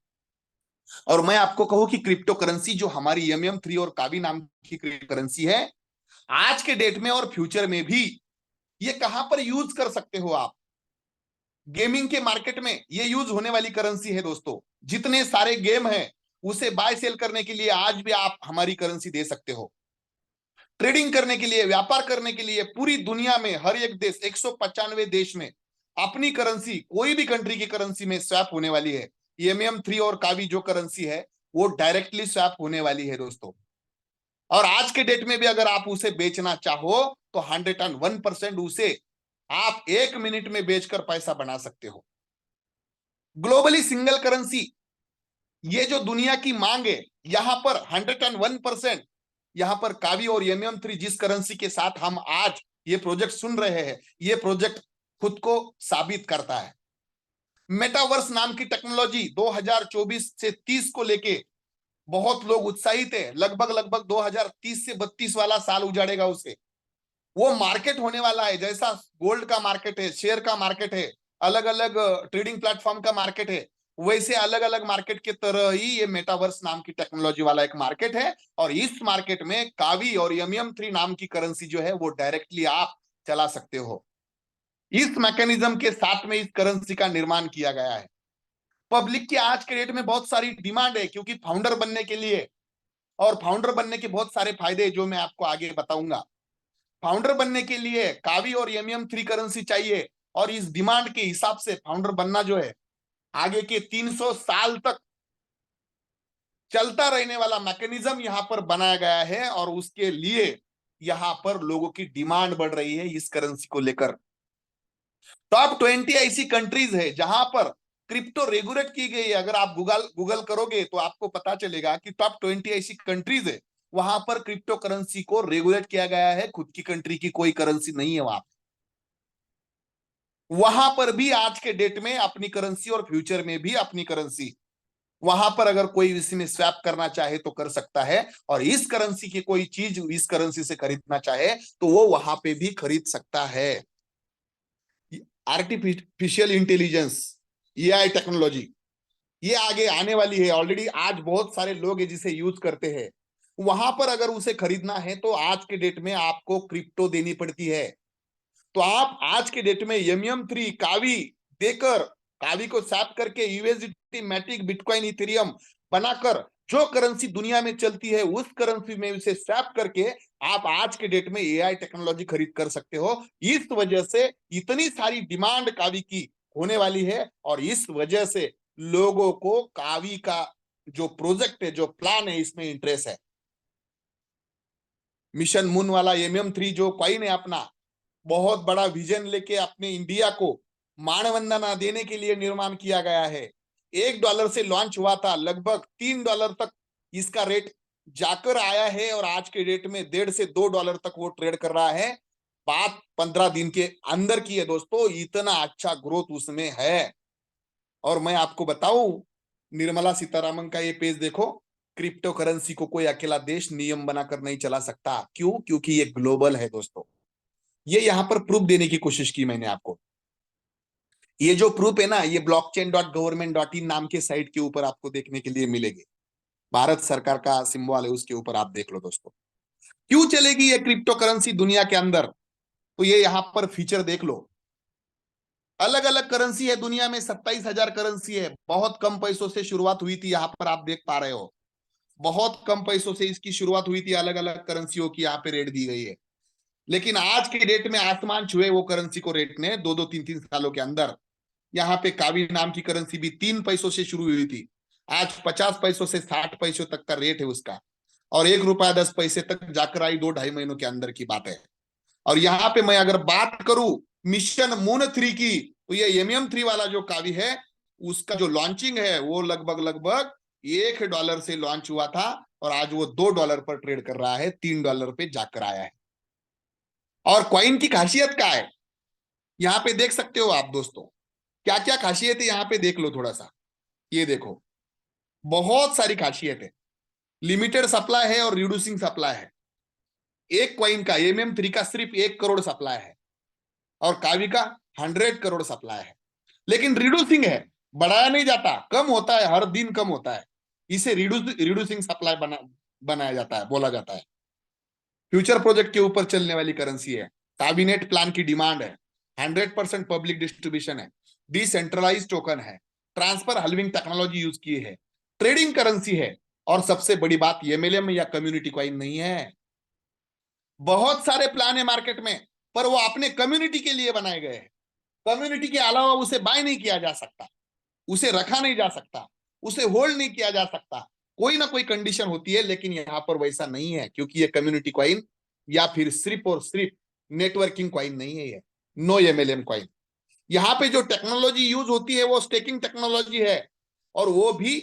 और मैं आपको कहूं कि क्रिप्टो करेंसी जो हमारी MM3 और कावी नाम की क्रिप्टो करेंसी है, आज के डेट में और फ्यूचर में भी ये कहां पर यूज कर सकते हो आप? गेमिंग के मार्केट में ये यूज होने वाली करेंसी है दोस्तों। जितने सारे गेम हैं, उसे बाय सेल करने के लिए आज भी आप हमारी करेंसी दे सकते हो। ट्रेडिंग करने के लिए, व्यापार करने के लिए पूरी दुनिया में हर एक देश, 195 देश में अपनी करेंसी, कोई भी कंट्री की करेंसी में स्वैप होने वाली है। MM3 और कावी जो करेंसी है, वो डायरेक्टली स्वैप होने वाली है दोस्तों। और आज के डेट में भी अगर आप उसे बेचना चाहो तो 101% उसे आप 1 मिनट में बेचकर पैसा बना सकते हो। ग्लोबली सिंगल करेंसी, ये जो दुनिया की मांग है, यहां पर 101% यहां पर कावी और MM3 जिस करेंसी के साथ हम आज ये प्रोजेक्ट सुन रहे हैं, ये प्रोजेक्ट खुद को साबित करता है। मेटावर्स नाम की टेक्नोलॉजी 2024 से 30 को लेके बहुत लोग उत्साहित है। लगभग 2030 से 32 वाला साल उजाड़ेगा उसे। वो मार्केट होने वाला है, जैसा गोल्ड का मार्केट है, शेयर का मार्केट है, अलग अलग ट्रेडिंग प्लेटफॉर्म का मार्केट है, वैसे अलग अलग मार्केट के तरह ही ये मेटावर्स नाम की टेक्नोलॉजी वाला एक मार्केट है। और इस मार्केट में कावी और MM3 नाम की करेंसी जो है वो डायरेक्टली आप चला सकते हो। इस मैकेनिज्म के साथ में इस करेंसी का निर्माण किया गया है। पब्लिक की आज के डेट में बहुत सारी डिमांड है, क्योंकि फाउंडर बनने के लिए, और फाउंडर बनने के बहुत सारे फायदे जो मैं आपको आगे बताऊंगा। फाउंडर बनने के लिए कावी और MM3 करेंसी चाहिए, और इस डिमांड के हिसाब से फाउंडर बनना जो है, आगे के 300 साल तक चलता रहने वाला मैकेनिज्म यहां पर बनाया गया है। और उसके लिए यहां पर लोगों की डिमांड बढ़ रही है इस करेंसी को लेकर। टॉप 20 ऐसी कंट्रीज है जहां पर क्रिप्टो रेगुलेट की गई है। अगर आप गूगल करोगे तो आपको पता चलेगा कि टॉप 20 ऐसी कंट्रीज है, वहां पर क्रिप्टो करेंसी को रेगुलेट किया गया है। खुद की कंट्री की कोई करेंसी नहीं है वहां पर भी आज के डेट में अपनी करेंसी, और फ्यूचर में भी अपनी करेंसी। वहां पर अगर कोई इसमें स्वैप करना चाहे तो कर सकता है, और इस करेंसी की कोई चीज इस करेंसी से खरीदना चाहे तो वो वहां पे भी खरीद सकता है। आर्टिफिशियल इंटेलिजेंस, AI टेक्नोलॉजी, ये आगे आने वाली है। ऑलरेडी आज बहुत सारे लोग हैं जिसे यूज करते हैं। वहां पर अगर उसे खरीदना है तो आज के डेट में आपको क्रिप्टो देनी पड़ती है। तो आप आज के डेट में MM3 कावी देकर, कावी को स्वैप करके USDT, मैटिक, बिटकॉइन, इथेरियम बनाकर जो करेंसी दुनिया में चलती है, उस करेंसी में उसे स्वैप करके आप आज के डेट में AI टेक्नोलॉजी खरीद कर सकते हो। इस वजह से इतनी सारी डिमांड कावी की होने वाली है, और इस वजह से लोगों को कावी का जो प्रोजेक्ट है, जो प्लान है, इसमें इंटरेस्ट है। मिशन मून वाला MM3 जो कॉइन है अपना, बहुत बड़ा विजन लेके अपने इंडिया को मानवंदना देने के लिए निर्माण किया गया है। $1 से लॉन्च हुआ था, लगभग $3 तक इसका रेट जाकर आया है और आज के डेट में $1.5 से $2 तक वो ट्रेड कर रहा है। बात 15 दिन के अंदर की है दोस्तों, इतना अच्छा ग्रोथ उसमें है। और मैं आपको बताऊं, निर्मला सीतारामन का ये पेज देखो, क्रिप्टो करेंसी को कोई अकेला देश नियम बनाकर नहीं चला सकता। क्यों? क्योंकि ये ग्लोबल है दोस्तों। ये यहां पर प्रूफ देने की कोशिश की मैंने आपको। ये जो प्रूफ है ना, ये blockchain.government.in नाम के साइट के ऊपर आपको देखने के लिए मिलेगी। भारत सरकार का सिंबल है उसके ऊपर, आप देख लो दोस्तों। क्यों चलेगी ये क्रिप्टो करेंसी दुनिया के अंदर? तो ये यहां पर फीचर देख लो। अलग अलग करेंसी है दुनिया में, 27,000 करेंसी है। बहुत कम पैसों से शुरुआत हुई थी, यहां पर आप देख पा रहे हो। बहुत कम पैसों से इसकी शुरुआत हुई थी, अलग अलग करेंसियों की यहाँ पे रेट दी गई है। लेकिन आज के डेट में आसमान छुए वो करेंसी को रेट ने 2-2, 3-3 सालों के अंदर। यहाँ पे कावी नाम की करेंसी भी 3 पैसों से शुरू हुई थी, आज 50 पैसों से 60 पैसों तक का रेट है उसका, और ₹1.10 तक जाकर आई 2-2.5 महीनों के अंदर की बात है। और यहाँ पे मैं अगर बात करूं मिशन मून 3 की, तो ये MM3 वाला जो कावी है उसका जो लॉन्चिंग है वो लगभग $1 से लॉन्च हुआ था और आज वो $2 पर ट्रेड कर रहा है, $3 पे जाकर आया है। और कॉइन की खासियत क्या है यहाँ पे देख सकते हो आप दोस्तों। क्या क्या खासियत है यहाँ पे देख लो थोड़ा सा। ये देखो, बहुत सारी खासियत है। लिमिटेड सप्लाई है और रिड्यूसिंग सप्लाई है। एक कॉइन का MM3 का सिर्फ 1 करोड़ सप्लाई है और कावी का 100 करोड़ सप्लाई है। लेकिन रिड्यूसिंग है, बढ़ाया नहीं जाता, कम होता है, हर दिन कम होता है। इसे रिड्यूसिंग सप्लाई बनाया जाता है, बोला जाता है। फ्यूचर प्रोजेक्ट के ऊपर चलने वाली करेंसी है। कैबिनेट प्लान की डिमांड है, 100% पब्लिक डिस्ट्रीब्यूशन है, डिसेंट्रलाइज टोकन है, ट्रांसफर हलविंग टेक्नोलॉजी यूज की है, ट्रेडिंग करेंसी है, और सबसे बड़ी बात MLM या कम्युनिटी कॉइन नहीं है। बहुत सारे प्लान है मार्केट में, पर वो अपने कम्युनिटी के लिए बनाए गए हैं। कम्युनिटी के अलावा उसे बाय नहीं किया जा सकता, उसे रखा नहीं जा सकता, उसे होल्ड नहीं किया जा सकता। कोई ना कोई कंडीशन होती है, लेकिन यहां पर वैसा नहीं है, क्योंकि ये कम्युनिटी कॉइन या फिर सिर्फ और सिर्फ नेटवर्किंग कॉइन नहीं है। ये नो MLM कॉइन। यहाँ पे जो टेक्नोलॉजी यूज होती है वो स्टेकिंग टेक्नोलॉजी है, और वो भी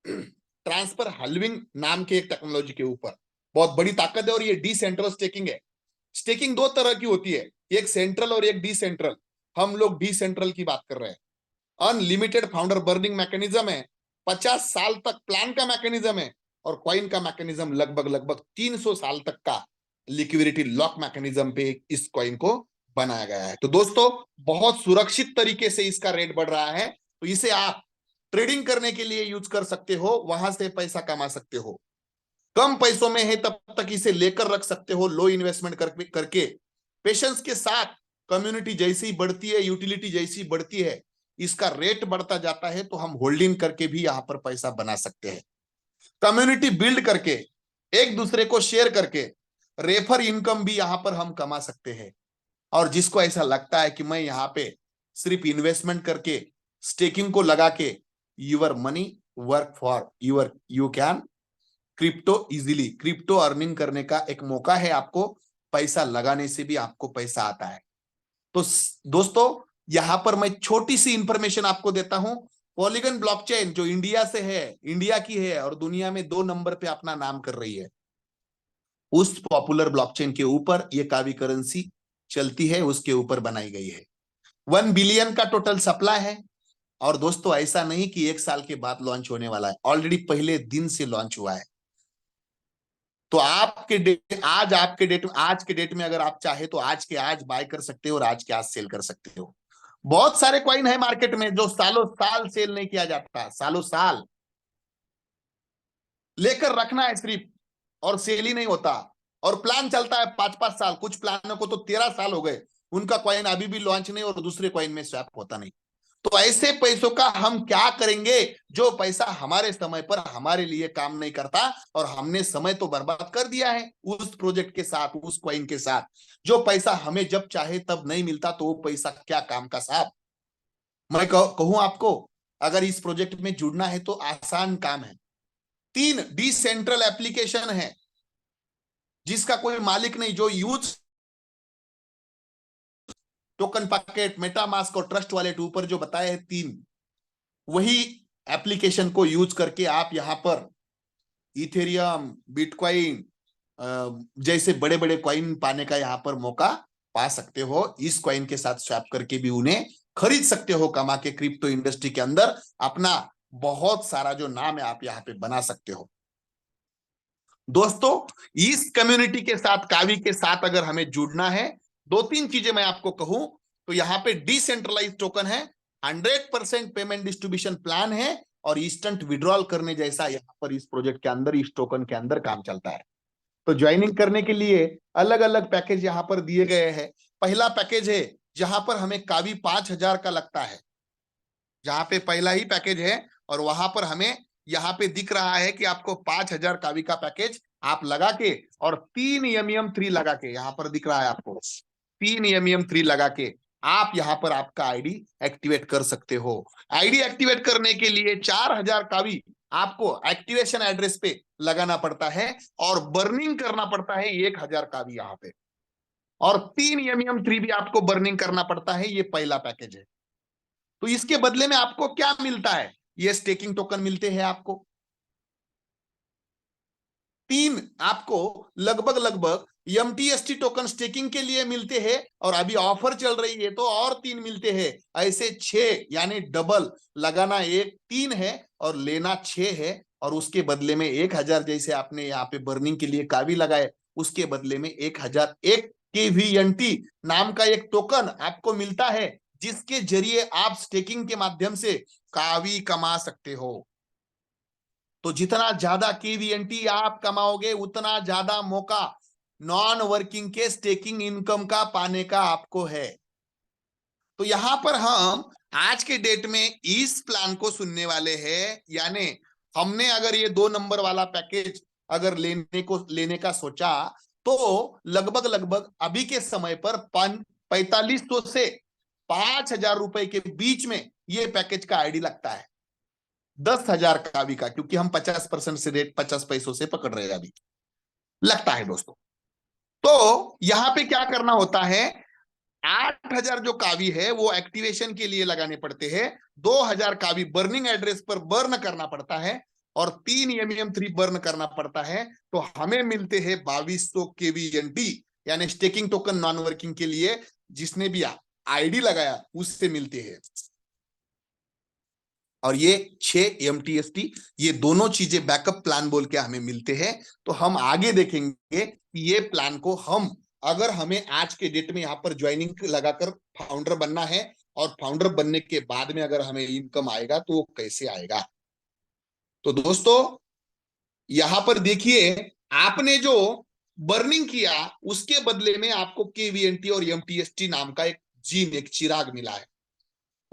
ट्रांसफर हलविंग नाम के एक टेक्नोलॉजी के ऊपर। बहुत बड़ी ताकत है, और ये डिसेंट्रल स्टेकिंग है। स्टेकिंग 2 तरह की होती है, एक सेंट्रल और एक डिसेंट्रल। हम लोग डिसेंट्रल की बात कर रहे हैं। अनलिमिटेड फाउंडर बर्निंग मैकेनिज्म है, 50 साल तक प्लान का मैकेनिज्म है, और कॉइन का मैकेनिज्म लगभग 300 साल तक का लिक्विडिटी लॉक मैकेनिज्म पे इस कॉइन को बनाया गया है। तो दोस्तों, बहुत सुरक्षित तरीके से इसका रेट बढ़ रहा है, तो इसे आप ट्रेडिंग करने के लिए यूज कर सकते हो, वहां से पैसा कमा सकते हो। कम पैसों में है तब तक इसे लेकर रख सकते हो, लो इन्वेस्टमेंट करके पेशेंस के साथ। कम्युनिटी जैसी ही बढ़ती है, यूटिलिटी जैसी बढ़ती है, इसका रेट बढ़ता जाता है, तो हम होल्डिंग करके भी यहां पर पैसा बना सकते हैं। कम्युनिटी बिल्ड करके, एक दूसरे को शेयर करके, रेफर इनकम भी यहां पर हम कमा सकते हैं। और जिसको ऐसा लगता है कि मैं यहाँ पे सिर्फ इन्वेस्टमेंट करके, स्टेकिंग को लगा के, your money work for you can crypto easily. Crypto earning करने का एक मौका है आपको, पैसा लगाने से भी आपको पैसा आता है। तो दोस्तों, यहां पर मैं छोटी सी इंफॉर्मेशन आपको देता हूं। पॉलीगन ब्लॉकचेन जो इंडिया से है, इंडिया की है, और दुनिया में 2 नंबर पे अपना नाम कर रही है, उस पॉपुलर ब्लॉकचेन के ऊपर ये कावी करेंसी चलती है, उसके ऊपर बनाई गई है। 1 बिलियन का टोटल सप्लाई है। और दोस्तों, ऐसा नहीं कि 1 साल के बाद लॉन्च होने वाला है, ऑलरेडी पहले दिन से लॉन्च हुआ है। तो आज के डेट में अगर आप चाहे तो आज के आज बाय कर सकते हो और आज के आज सेल कर सकते हो। बहुत सारे कॉइन है मार्केट में जो सालों साल सेल नहीं किया जाता, सालों साल लेकर रखना है सिर्फ, और सेल ही नहीं होता। और प्लान चलता है 5-5 साल, कुछ प्लानों को तो 13 साल हो गए, उनका कॉइन अभी भी लॉन्च नहीं और दूसरे कॉइन में स्वैप होता नहीं। तो ऐसे पैसों का हम क्या करेंगे जो पैसा हमारे समय पर हमारे लिए काम नहीं करता, और हमने समय तो बर्बाद कर दिया है उस प्रोजेक्ट के साथ, उस कॉइन के साथ। जो पैसा हमें जब चाहे तब नहीं मिलता, तो वो पैसा क्या काम का साहब। मैं कहूं आपको, अगर इस प्रोजेक्ट में जुड़ना है तो आसान काम है। 3 डिसेंट्रल एप्लीकेशन है जिसका कोई मालिक नहीं, जो यूज टोकन पैकेट, मेटामास्क और ट्रस्ट वॉलेट ऊपर जो बताए हैं 3, वही एप्लीकेशन को यूज करके आप यहां पर इथेरियम, बिटकॉइन जैसे बड़े बड़े कॉइन पाने का यहां पर मौका पा सकते हो। इस कॉइन के साथ स्वैप करके भी उन्हें खरीद सकते हो, कमा के क्रिप्टो इंडस्ट्री के अंदर अपना बहुत सारा जो नाम है आप यहां पे बना सकते हो। दोस्तों, इस कम्युनिटी के साथ, कावी के साथ अगर हमें जुड़ना है, 2-3 चीजें मैं आपको कहूं तो यहाँ पे डिसेंट्रलाइज टोकन है, 100% पेमेंट डिस्ट्रीब्यूशन प्लान है और इंस्टेंट विड्रॉल करने जैसा यहाँ पर इस प्रोजेक्ट के अंदर, इस टोकन के अंदर काम चलता है। तो ज्वाइनिंग करने के लिए अलग अलग पैकेज यहाँ पर दिए गए हैं। पहला पैकेज है जहां पर हमें कावी 5,000 का लगता है, जहां पे पहला ही पैकेज है और वहां पर हमें यहाँ पे दिख रहा है कि आपको 5,000 कावी का पैकेज आप लगा के और 3 MEM3 लगा के, यहां पर दिख रहा है आपको 3 MEM3 लगा के आप यहां पर आपका आईडी एक्टिवेट कर सकते हो। आईडी एक्टिवेट करने के लिए 4,000 कावी आपको एक्टिवेशन एड्रेस पे लगाना पड़ता है और बर्निंग करना पड़ता है 1,000 कावी यहाँ पे, और 3 MEM3 भी आपको बर्निंग करना पड़ता है। ये पहला पैकेज है। तो इसके बदले में आपको क्या मिलता है? ये स्टेकिंग टोकन मिलते हैं आपको 3, आपको लगभग MTST टोकन स्टेकिंग के लिए मिलते हैं और अभी ऑफर चल रही है तो और 3 मिलते हैं। ऐसे 6, यानी डबल, लगाना 3 है और लेना 6 है, और उसके बदले में 1,000 जैसे आपने यहाँ पे बर्निंग के लिए कावी लगाए, उसके बदले में 1,001 KVNT नाम का एक टोकन आपको मिलता है, जिसके जरिए आप स्टेकिंग के माध्यम से कावी कमा सकते हो। तो जितना ज्यादा KVNT आप कमाओगे उतना ज्यादा मौका नॉन वर्किंग के स्टेकिंग इनकम का पाने का आपको है। तो यहां पर हम आज के डेट में इस प्लान को सुनने वाले हैं, यानी हमने अगर ये 2 नंबर वाला पैकेज अगर लेने का सोचा तो लगभग अभी के समय पर 4,500 से 5,000 रुपए के बीच में ये पैकेज का आईडी लगता है। 10,000 कावी का, क्योंकि हम 50% से रेट 50 पैसों से पकड़ रहे हैं अभी, लगता है दोस्तों। तो यहां पे क्या करना होता है, 8,000 जो कावी है वो एक्टिवेशन के लिए लगाने पड़ते हैं, 2,000 कावी बर्निंग एड्रेस पर बर्न करना पड़ता है और 3 MEM3 बर्न करना पड़ता है। तो हमें मिलते हैं 2,200 KVNT, यानी स्टेकिंग टोकन नॉन वर्किंग के लिए जिसने भी आईडी लगाया उससे मिलते हैं। और ये 6 MTST, ये दोनों चीजें बैकअप प्लान बोल के हमें मिलते हैं। तो हम आगे देखेंगे कि ये प्लान को हम, अगर हमें आज के डेट में यहाँ पर ज्वाइनिंग लगाकर फाउंडर बनना है और फाउंडर बनने के बाद में अगर हमें इनकम आएगा तो वो कैसे आएगा। तो दोस्तों यहां पर देखिए, आपने जो बर्निंग किया उसके बदले में आपको KVNT और MTST नाम का एक जीन, एक चिराग मिला है।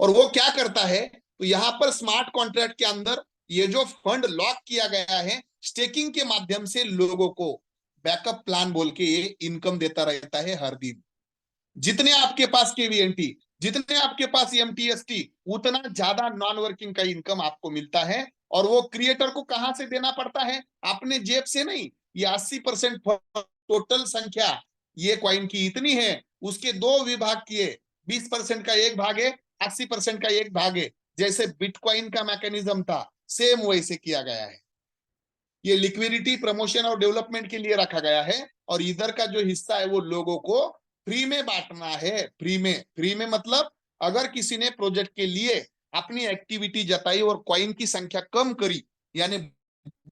और वो क्या करता है, तो यहां पर स्मार्ट कॉन्ट्रैक्ट के अंदर ये जो फंड लॉक किया गया है, स्टेकिंग के माध्यम से लोगों को बैकअप प्लान बोल के ये इनकम देता रहता है हर दिन। जितने आपके पास KVNT, जितने आपके पास MTST, उतना ज्यादा नॉन वर्किंग का इनकम आपको मिलता है। और वो क्रिएटर को कहां से देना पड़ता है? अपने जेब से नहीं। ये 80% टोटल संख्या ये कॉइन की इतनी है, उसके 2 विभाग किए, 20% का एक भाग है, 80% का एक भाग है। जैसे बिटकॉइन का मैकेनिज्म था, सेम वैसे किया गया है। ये लिक्विडिटी, प्रमोशन और डेवलपमेंट के लिए रखा गया है और इधर का जो हिस्सा है वो लोगों को फ्री में बांटना है। फ्री में मतलब अगर किसी ने प्रोजेक्ट के लिए अपनी एक्टिविटी जताई और कॉइन की संख्या कम करी, यानी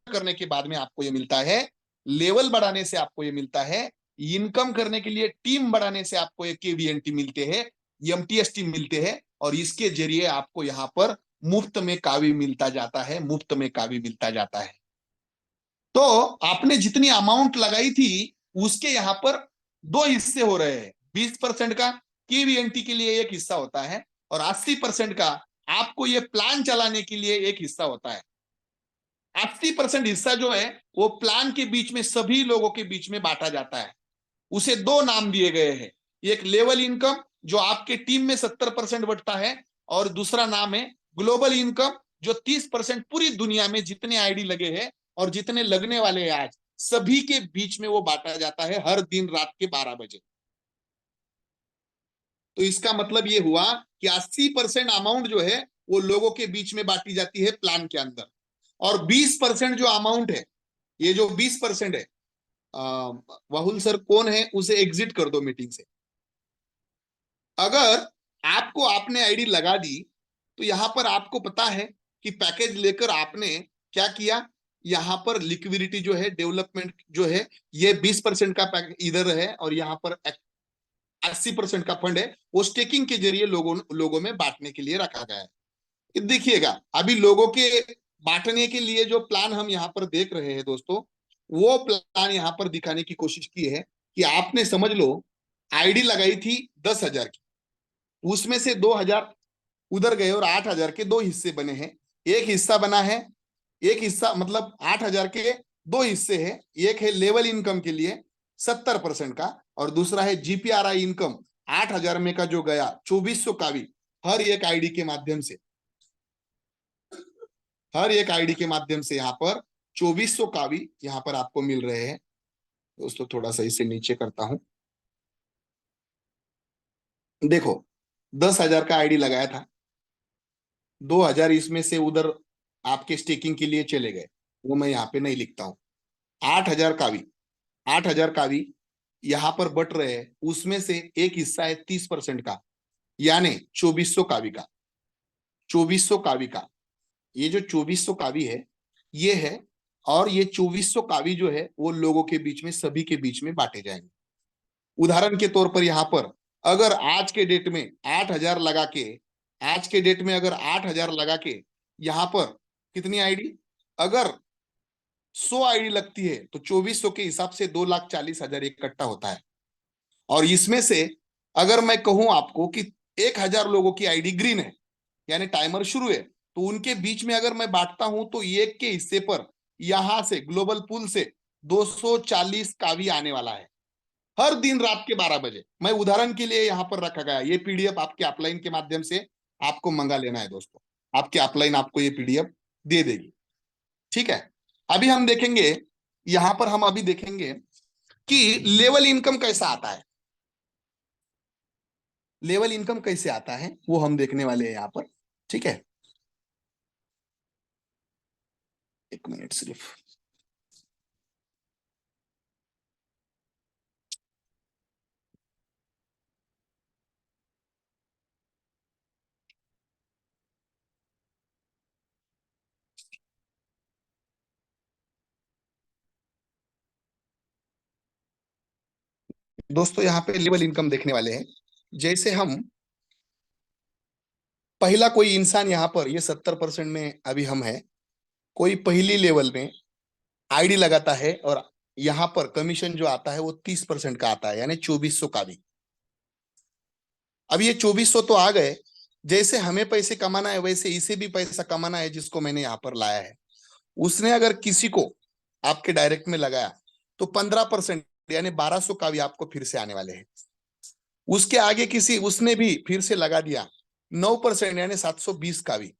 करने के बाद में आपको ये मिलता है, लेवल बढ़ाने से आपको ये मिलता है, इनकम करने के लिए टीम बढ़ाने से आपको ये KVNT मिलते हैं, MTST मिलते हैं, और इसके जरिए आपको यहाँ पर मुफ्त में कावी मिलता जाता है, मुफ्त में कावी मिलता जाता है। तो आपने जितनी अमाउंट लगाई थी उसके यहाँ पर 2 हिस्से हो रहे हैं। 20% का KVNT के लिए एक हिस्सा होता है और 80% का आपको ये प्लान चलाने के लिए एक हिस्सा होता है। 80% हिस्सा जो है वो प्लान के बीच में, सभी लोगों के बीच में बांटा जाता है। उसे 2 नाम दिए गए हैं, एक लेवल इनकम जो आपके टीम में 70% बटता है, और दूसरा नाम है ग्लोबल इनकम जो 30% पूरी दुनिया में जितने आईडी लगे हैं और जितने लगने वाले हैं आज, सभी के बीच में वो बांटा जाता है हर दिन रात के 12 बजे। तो इसका मतलब ये हुआ कि 80% अमाउंट जो है वो लोगों के बीच में बांटी जाती है प्लान के अंदर, और 20% जो अमाउंट है, ये जो 20% है, वाहुल सर कौन है, उसे एग्जिट कर दो मीटिंग से। अगर आपको आपने आईडी लगा दी तो यहां पर आपको पता है कि पैकेज लेकर आपने क्या किया, यहां पर लिक्विडिटी जो है, डेवलपमेंट जो है, ये 20% का इधर है और यहां पर 80% का फंड है, वो स्टेकिंग के जरिए लोगों में बांटने के लिए रखा गया है। देखिएगा, अभी लोगों के बांटने के लिए जो प्लान हम यहाँ पर देख रहे हैं दोस्तों, वो प्लान यहाँ पर दिखाने की कोशिश की है कि आपने समझ लो आईडी लगाई थी 10,000 की, उसमें से 2,000 उधर गए और 8,000 के दो हिस्से बने हैं। एक हिस्सा बना है, एक हिस्सा मतलब 8,000 के दो हिस्से हैं, एक है लेवल इनकम के लिए 70% का, और दूसरा है जीपीआरआई इनकम 8,000 में का जो गया 2400 का भी, हर एक आईडी के माध्यम से, हर एक आईडी के माध्यम से यहाँ पर 2400 का भी यहाँ पर आपको मिल रहे हैं दोस्तों। थोड़ा सा इसे नीचे करता हूं, देखो 10,000 का आईडी लगाया था, 2,000 इसमें से उधर आपके स्टेकिंग के लिए चले गए, वो मैं यहाँ पे नहीं लिखता हूं। 8,000 का भी, 8,000 का भी यहाँ पर बट रहे हैं, उसमें से एक हिस्सा है 30% का, यानी 2400 का भी का, 2400 का भी का, ये जो 2400 का भी है ये है, और ये 2400 का भी जो है वो लोगों के बीच में, सभी के बीच में बांटे जाएंगे। उदाहरण के तौर पर यहाँ पर अगर आज के डेट में 8,000 लगा के, आज के डेट में अगर 8,000 लगा के यहाँ पर कितनी आईडी, अगर 100 आईडी लगती है तो 2400 के हिसाब से 2,40,000 इकट्ठा होता है। और इसमें से अगर मैं कहूं आपको कि 1,000 लोगों की आईडी ग्रीन है, यानी टाइमर शुरू है, तो उनके बीच में अगर मैं बांटता हूं तो एक के हिस्से पर यहां से ग्लोबल पूल से 240 का भी आने वाला है, हर दिन रात के 12 बजे। मैं उदाहरण के लिए यहां पर रखा गया, ये पीडीएफ आपके अपलाइन के माध्यम से आपको मंगा लेना है दोस्तों, आपके अपलाइन आपको ये पीडीएफ दे देगी, ठीक है। अभी हम देखेंगे, यहां पर हम अभी देखेंगे कि लेवल इनकम कैसा आता है, लेवल इनकम कैसे आता है वो हम देखने वाले हैं यहां पर, ठीक है। एक मिनट सिर्फ, दोस्तों यहाँ पे लेवल इनकम देखने वाले हैं। जैसे हम पहला कोई इंसान यहाँ पर, ये 70% में अभी हम हैं, कोई पहली लेवल में आईडी लगाता है और यहाँ पर कमीशन जो आता है वो 30% का आता है, यानी 2400 का भी। अब ये 2400 तो आ गए, जैसे हमें पैसे कमाना है वैसे इसे भी पैसा कमाना है, जिसको मैंने यहाँ पर लाया है। उसने अगर किसी को आपके डायरेक्ट में लगाया तो 15% यानी 1200 का भी आपको फिर से आने वाले हैं। उसके आगे किसी उसने भी फिर से लगा दिया 9% यानी 720 का भी।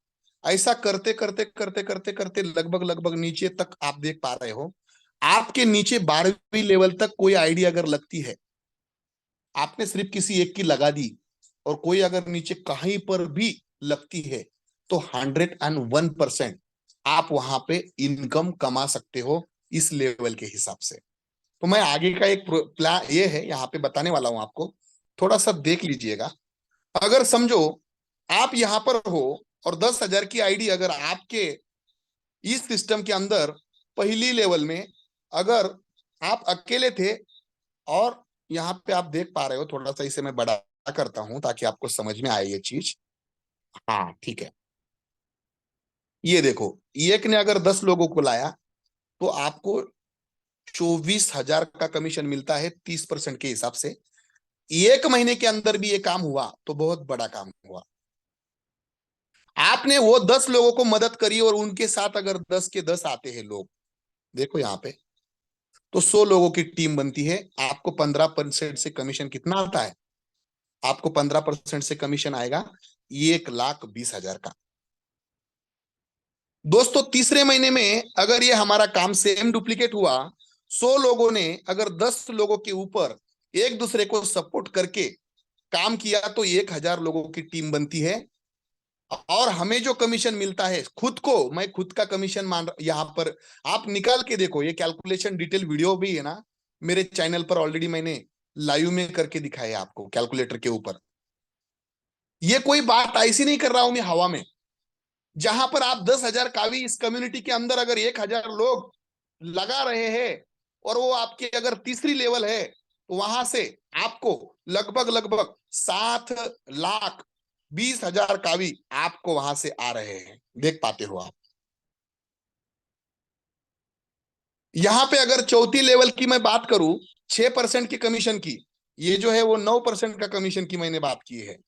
ऐसा करते करते करते करते करते लगभग नीचे तक आप देख पा रहे हो, आपके नीचे 12वीं लेवल तक कोई आईडी अगर लगती है, आपने सिर्फ किसी एक की लगा दी और कोई अगर नीचे कहीं पर भी लगती है तो 101% आप वहां पे इनकम कमा सकते हो इस लेवल के हिसाब से। तो मैं आगे का एक प्लान ये है यहाँ पे बताने वाला हूं आपको, थोड़ा सा देख लीजिएगा। अगर समझो आप यहां पर हो और 10,000 की आईडी अगर आपके इस सिस्टम के अंदर पहली लेवल में अगर आप अकेले थे, और यहाँ पे आप देख पा रहे हो, थोड़ा सा इसे मैं बड़ा करता हूं ताकि आपको समझ में आए ये चीज। हाँ ठीक है, ये देखो, एक ने अगर 10 लोगों को लाया तो आपको 24,000 का कमीशन मिलता है 30% के हिसाब से। एक महीने के अंदर भी ये काम हुआ तो बहुत बड़ा काम हुआ। आपने वो 10 लोगों को मदद करी और उनके साथ अगर 10 के 10 आते हैं लोग, देखो यहाँ पे, तो 100 लोगों की टीम बनती है। आपको 15% से कमीशन कितना आता है, आपको 15% से कमीशन आएगा 1,20,000 का। दोस्तों तीसरे महीने में अगर ये हमारा काम सेम डुप्लीकेट हुआ, 100 लोगों ने अगर 10 लोगों के ऊपर एक दूसरे को सपोर्ट करके काम किया तो 1000 लोगों की टीम बनती है और हमें जो कमीशन मिलता है मैं खुद का कमीशन मान यहां पर आप निकाल के देखो, ये कैलकुलेशन डिटेल वीडियो भी है ना मेरे चैनल पर, ऑलरेडी मैंने लाइव में करके दिखाया आपको कैलकुलेटर के ऊपर। ये कोई बात ऐसी नहीं कर रहा हूं मैं हवा में। जहां पर आप 10,000 कावी इस कम्युनिटी के अंदर अगर 1000 लोग लगा रहे हैं और वो आपके अगर तीसरी लेवल है तो वहां से आपको लगभग लगभग 7,20,000 कावी आपको वहां से आ रहे हैं, देख पाते हो आप। यहां पे अगर चौथी लेवल की मैं बात करूं 6% की कमीशन की, ये जो है वो 9% का कमीशन की मैंने बात की है,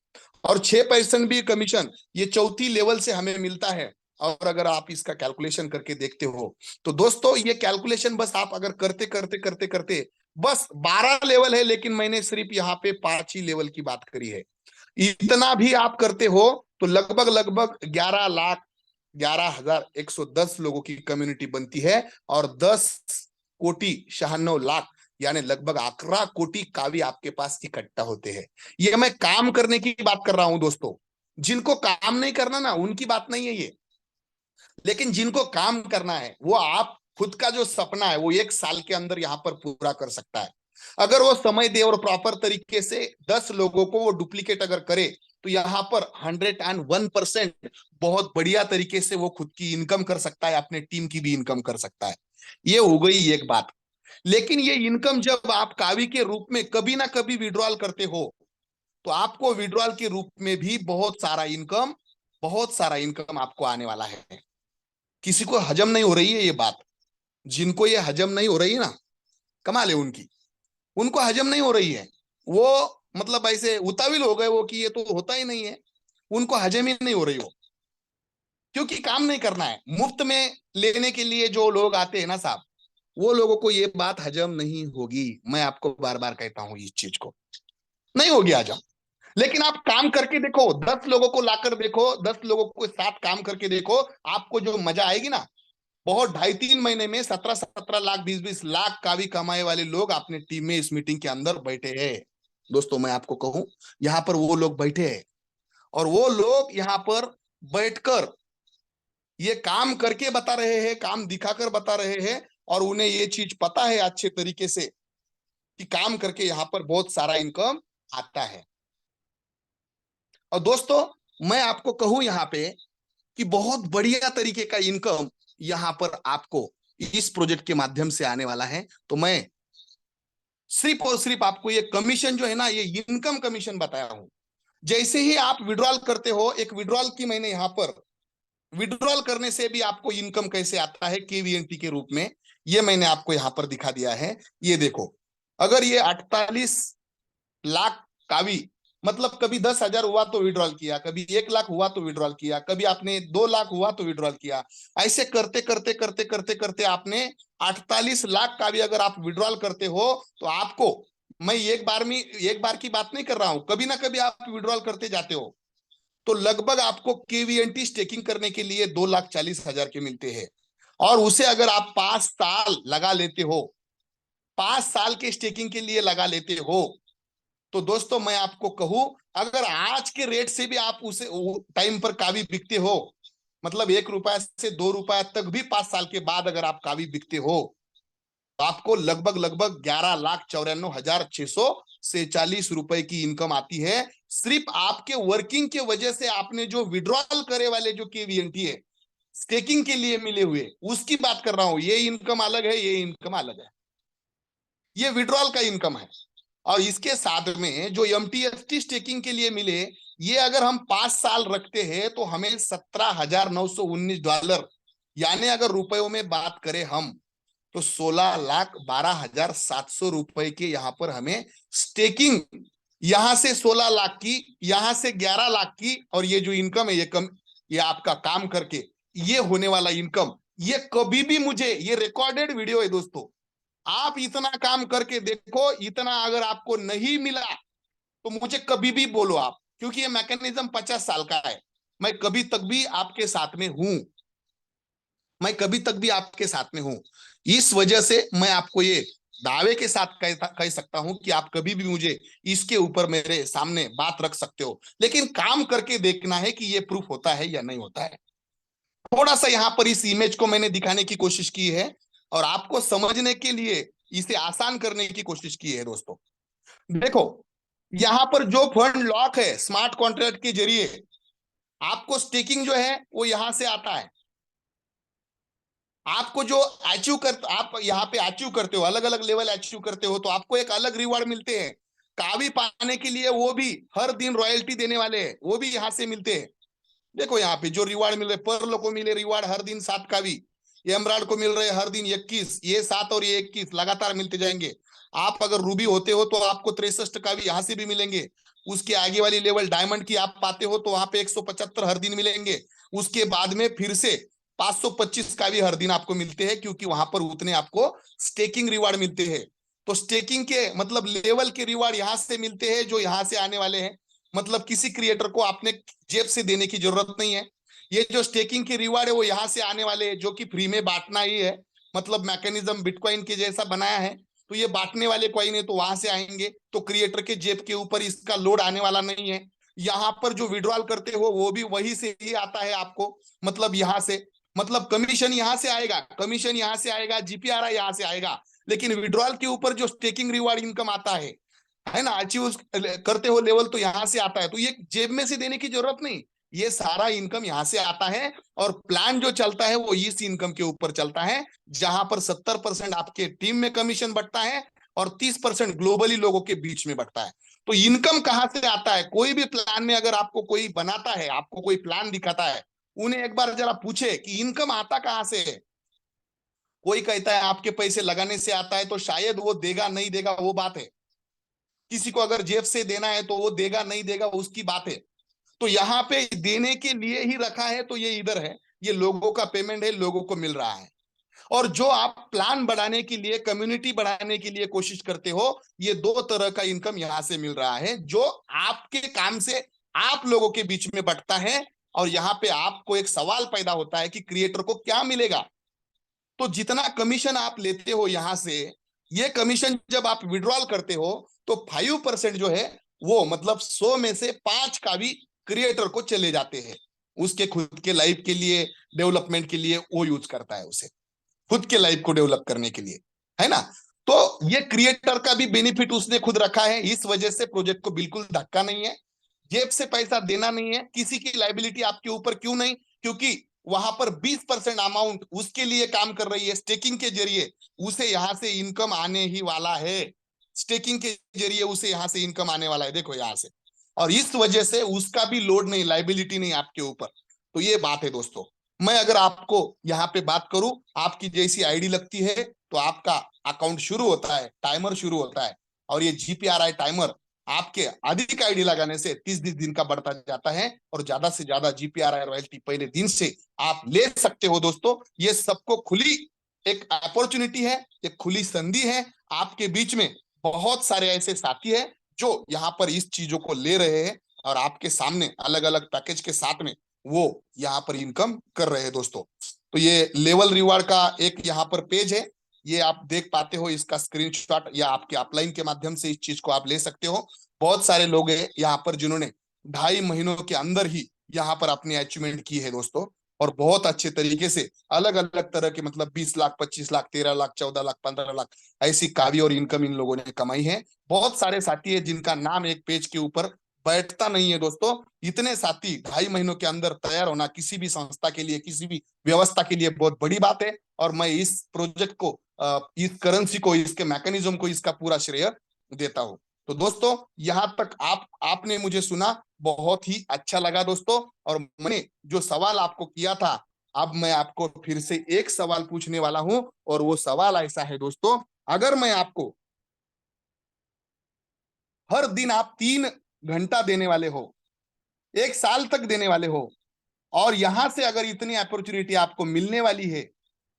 और 6% भी कमीशन ये चौथी लेवल से हमें मिलता है। और अगर आप इसका कैलकुलेशन करके देखते हो तो दोस्तों ये कैलकुलेशन बस आप अगर करते करते करते करते बस 12 लेवल है, लेकिन मैंने सिर्फ यहाँ पे 5 ही लेवल की बात करी है। इतना भी आप करते हो तो लगभग लगभग 11,11,110 लोगों की कम्युनिटी बनती है और 10,96,00,000 यानी लगभग 11 कोटी कावी आपके पास इकट्ठा होते हैं। ये मैं काम करने की बात कर रहा हूं दोस्तों, जिनको काम नहीं करना ना उनकी बात नहीं है ये, लेकिन जिनको काम करना है वो आप खुद का जो सपना है वो 1 साल के अंदर यहां पर पूरा कर सकता है। अगर वो समय दे और प्रॉपर तरीके से 10 लोगों को वो डुप्लीकेट अगर करे तो यहाँ पर 101% बहुत बढ़िया तरीके से वो खुद की इनकम कर सकता है, अपने टीम की भी इनकम कर सकता है। ये हो गई एक बात। लेकिन ये इनकम जब आप कावी के रूप में कभी ना कभी विड्रॉल करते हो तो आपको विड्रॉल के रूप में भी बहुत सारा इनकम आपको आने वाला है। किसी को हजम नहीं हो रही है ये बात, जिनको ये हजम नहीं हो रही है ना, कमाल है उनकी, उनको हजम नहीं हो रही है। वो मतलब ऐसे उताविल हो गए वो कि ये तो होता ही नहीं है, उनको हजम ही नहीं हो रही वो, क्योंकि काम नहीं करना है। मुफ्त में लेने के लिए जो लोग आते हैं ना साहब, वो लोगों को ये बात हजम नहीं होगी। मैं आपको बार बार कहता हूं इस चीज को, नहीं होगी हजम। लेकिन आप काम करके देखो, 10 लोगों को लाकर देखो, 10 लोगों को साथ काम करके देखो, आपको जो मजा आएगी ना, बहुत 2.5-3 महीने में 17-17 लाख 20-20 लाख का भी कमाए वाले लोग अपने टीम में इस मीटिंग के अंदर बैठे हैं। दोस्तों मैं आपको कहूं, यहां पर वो लोग बैठे हैं और वो लोग यहां पर बैठकर ये काम करके बता रहे हैं, काम दिखाकर बता रहे हैं, और उन्हें ये चीज पता है अच्छे तरीके से कि काम करके यहां पर बहुत सारा इनकम आता है। और दोस्तों मैं आपको कहूं यहां पे कि बहुत बढ़िया तरीके का इनकम यहां पर आपको इस प्रोजेक्ट के माध्यम से आने वाला है। तो मैं सिर्फ और सिर्फ आपको ये कमीशन जो है ना, ये इनकम कमीशन बताया हूं। जैसे ही आप विड्रॉल करते हो, एक विड्रॉल की मैंने यहां पर विड्रॉल करने से भी आपको इनकम कैसे आता है केवीएनटी के रूप में, ये मैंने आपको यहां पर दिखा दिया है। ये देखो, अगर ये 48 लाख कावी, मतलब कभी 10,000 हुआ तो विड्रॉल किया, कभी 1 लाख हुआ तो विड्रॉल किया, कभी आपने 2 लाख हुआ तो विड्रॉल किया, ऐसे करते करते करते करते करते आपने 48 लाख का भी अगर आप विड्रॉल करते हो तो आपको, मैं एक बार की बात नहीं कर रहा हूं, कभी ना कभी आप विड्रॉल करते जाते हो, तो लगभग आपको केवीएनटी स्टेकिंग करने के लिए 2,40,000 के मिलते हैं। और उसे अगर आप 5 साल लगा लेते हो, 5 साल के स्टेकिंग के लिए लगा लेते हो, तो दोस्तों मैं आपको कहूं, अगर आज के रेट से भी आप उसे टाइम पर कावी बिकते हो, मतलब 1 रुपया से 2 रुपया तक भी 5 साल के बाद अगर आप कावी बिकते हो, तो आपको लगभग लगभग 11,94,646 रुपए की इनकम आती है। सिर्फ आपके वर्किंग के वजह से आपने जो विड्रॉल करे वाले जो केवीएनटी है स्टेकिंग के लिए मिले हुए, उसकी बात कर रहा हूं। ये इनकम अलग है, ये इनकम अलग है, ये विड्रॉल का इनकम है। और इसके साथ में जो एमटीएफटी स्टेकिंग के लिए मिले, ये अगर हम 5 साल रखते हैं तो हमें $17,919, यानी अगर रुपयों में बात करें हम तो 16,12,700 रुपए के यहां पर हमें स्टेकिंग, यहां से 16 लाख की, यहां से 11 लाख की, और ये जो इनकम है ये आपका काम करके ये होने वाला इनकम, ये कभी भी मुझे, ये रिकॉर्डेड वीडियो है दोस्तों, आप इतना काम करके देखो, इतना अगर आपको नहीं मिला तो मुझे कभी भी बोलो आप, क्योंकि ये मैकेनिज्म 50 साल का है। मैं कभी तक भी आपके साथ में हूं, मैं कभी तक भी आपके साथ में हूं। इस वजह से मैं आपको ये दावे के साथ कह सकता हूं कि आप कभी भी मुझे इसके ऊपर मेरे सामने बात रख सकते हो, लेकिन काम करके देखना है कि ये प्रूफ होता है या नहीं होता है। थोड़ा सा यहाँ पर इस इमेज को मैंने दिखाने की कोशिश की है और आपको समझने के लिए इसे आसान करने की कोशिश की है दोस्तों। देखो, यहां पर जो फंड लॉक है स्मार्ट कॉन्ट्रैक्ट के जरिए, आपको स्टेकिंग जो है वो यहां से आता है। आपको जो आप यहाँ पे अचीव करते हो, अलग अलग लेवल अचीव करते हो, तो आपको एक अलग रिवॉर्ड मिलते हैं। कावी पाने के लिए वो भी हर दिन रॉयल्टी देने वाले हैं, वो भी यहाँ से मिलते हैं। देखो यहाँ पे जो रिवार्ड मिल रहे, पर्ल को मिले रिवार्ड हर दिन 7 कावी, एमराल्ड को मिल रहे हर दिन 21, ये 7 और ये 21 लगातार मिलते जाएंगे। आप अगर रूबी होते हो तो आपको 63 कावी यहाँ से भी मिलेंगे। उसके आगे वाली लेवल डायमंड की आप पाते हो तो वहां पे 175 हर दिन मिलेंगे। उसके बाद में फिर से 525 कावी हर दिन आपको मिलते हैं, क्योंकि वहां पर उतने आपको स्टेकिंग रिवार्ड मिलते हैं। तो स्टेकिंग के मतलब लेवल के रिवार्ड यहाँ से मिलते हैं, जो यहाँ से आने वाले हैं। मतलब किसी क्रिएटर को आपने जेब से देने की जरूरत नहीं है। ये जो स्टेकिंग के रिवार्ड है वो यहाँ से आने वाले हैं, जो कि फ्री में बांटना ही है। मतलब मैकेनिज्म बिटकॉइन के जैसा बनाया है, तो ये बांटने वाले कॉइन है तो वहां से आएंगे, तो क्रिएटर के जेब के ऊपर इसका लोड आने वाला नहीं है। यहाँ पर जो विड्रॉल करते हो वो भी वही से ही आता है आपको, मतलब यहाँ से, मतलब कमीशन यहाँ से आएगा, कमीशन यहाँ से आएगा, जीपीआरआई यहाँ से आएगा, लेकिन विड्रॉल के ऊपर जो स्टेकिंग रिवार्ड इनकम आता है ना, अचीव करते हो लेवल, तो यहां से आता है। तो ये जेब में से देने की जरूरत नहीं, ये सारा इनकम यहां से आता है। और प्लान जो चलता है वो इस इनकम के ऊपर चलता है, जहां पर 70% आपके टीम में कमीशन बढ़ता है और 30% ग्लोबली लोगों के बीच में बढ़ता है। तो इनकम कहां से आता है? कोई भी प्लान में अगर आपको कोई बनाता है, आपको कोई प्लान दिखाता है, उन्हें एक बार जरा पूछे कि इनकम आता कहां से है। कोई कहता है आपके पैसे लगाने से आता है, तो शायद वो देगा नहीं देगा वो बात है। किसी को अगर जेब से देना है तो वो देगा नहीं देगा उसकी बात है। तो यहाँ पे देने के लिए ही रखा है, तो ये इधर है, ये लोगों का पेमेंट है, लोगों को मिल रहा है। और जो आप प्लान बढ़ाने के लिए, कम्युनिटी बढ़ाने के लिए कोशिश करते हो, ये 2 तरह का इनकम यहां से मिल रहा है, जो आपके काम से आप लोगों के बीच में बढ़ता है। और यहाँ पे आपको एक सवाल पैदा होता है कि क्रिएटर को क्या मिलेगा। तो जितना कमीशन आप लेते हो यहां से, ये कमीशन जब आप विड्रॉल करते हो तो 5% जो है वो, मतलब 100 में से 5 का भी क्रिएटर को चले जाते हैं। उसके खुद के लाइफ के लिए, डेवलपमेंट के लिए वो यूज करता है उसे, खुद के लाइफ को डेवलप करने के लिए, है ना। तो ये क्रिएटर का भी बेनिफिट उसने खुद रखा है, इस वजह से प्रोजेक्ट को बिल्कुल धक्का नहीं है। जेब से पैसा देना नहीं है, किसी की लाइबिलिटी आपके ऊपर क्यों नहीं, क्योंकि वहां पर 20% अमाउंट उसके लिए काम कर रही है स्टेकिंग के जरिए, उसे यहां से इनकम आने ही वाला है। स्टेकिंग के जरिए उसे यहां से इनकम आने वाला है, देखो यहां से। और इस वजह से उसका भी लोड नहीं, लाइबिलिटी नहीं आपके ऊपर। तो ये बात है दोस्तों। मैं अगर आपको यहाँ पे बात करूं, आपकी जैसी आईडी लगती है तो आपका अकाउंट शुरू होता है, टाइमर शुरू होता है, और ये जीपीआरआई टाइमर आपके अधिक आईडी लगाने से 30 दिन का बढ़ता जाता है, और ज्यादा से ज्यादा जीपीआरआई रॉयल्टी पहले दिन से आप ले सकते हो दोस्तों। ये सबको खुली एक अपॉर्चुनिटी है, एक खुली संधि है। आपके बीच में बहुत सारे ऐसे साथी हैं जो यहाँ पर इस चीजों को ले रहे हैं, और आपके सामने अलग अलग पैकेज के साथ में वो यहाँ पर इनकम कर रहे हैं दोस्तों। तो ये लेवल रिवार्ड का एक यहाँ पर पेज है, ये आप देख पाते हो, इसका स्क्रीनशॉट या आपके अपलाइन के माध्यम से इस चीज को आप ले सकते हो। बहुत सारे लोग हैं यहाँ पर जिन्होंने 2.5 महीनों के अंदर ही यहाँ पर अपनी अचीवमेंट की है दोस्तों, और बहुत अच्छे तरीके से अलग अलग तरह के, मतलब 20 लाख, 25 लाख, 13 लाख, 14 लाख, 15 लाख ऐसी कावी और इनकम इन लोगों ने कमाई है। बहुत सारे साथी है जिनका नाम एक पेज के ऊपर बैठता नहीं है दोस्तों। इतने साथी 2.5 महीनों के अंदर तैयार होना किसी भी संस्था के लिए, किसी भी व्यवस्था के लिए बहुत बड़ी बात है। और मैं इस प्रोजेक्ट को, इस करेंसी को, इसके मैकेनिज्म को, इसका पूरा श्रेय देता हूं। तो दोस्तों यहां तक आपने मुझे सुना, बहुत ही अच्छा लगा दोस्तों। और मैंने जो सवाल आपको किया था, अब मैं आपको फिर से एक सवाल पूछने वाला हूं, और वो सवाल ऐसा है दोस्तों, अगर मैं आपको हर दिन आप 3 घंटा देने वाले हो, 1 साल तक देने वाले हो, और यहां से अगर इतनी अपॉर्चुनिटी आपको मिलने वाली है,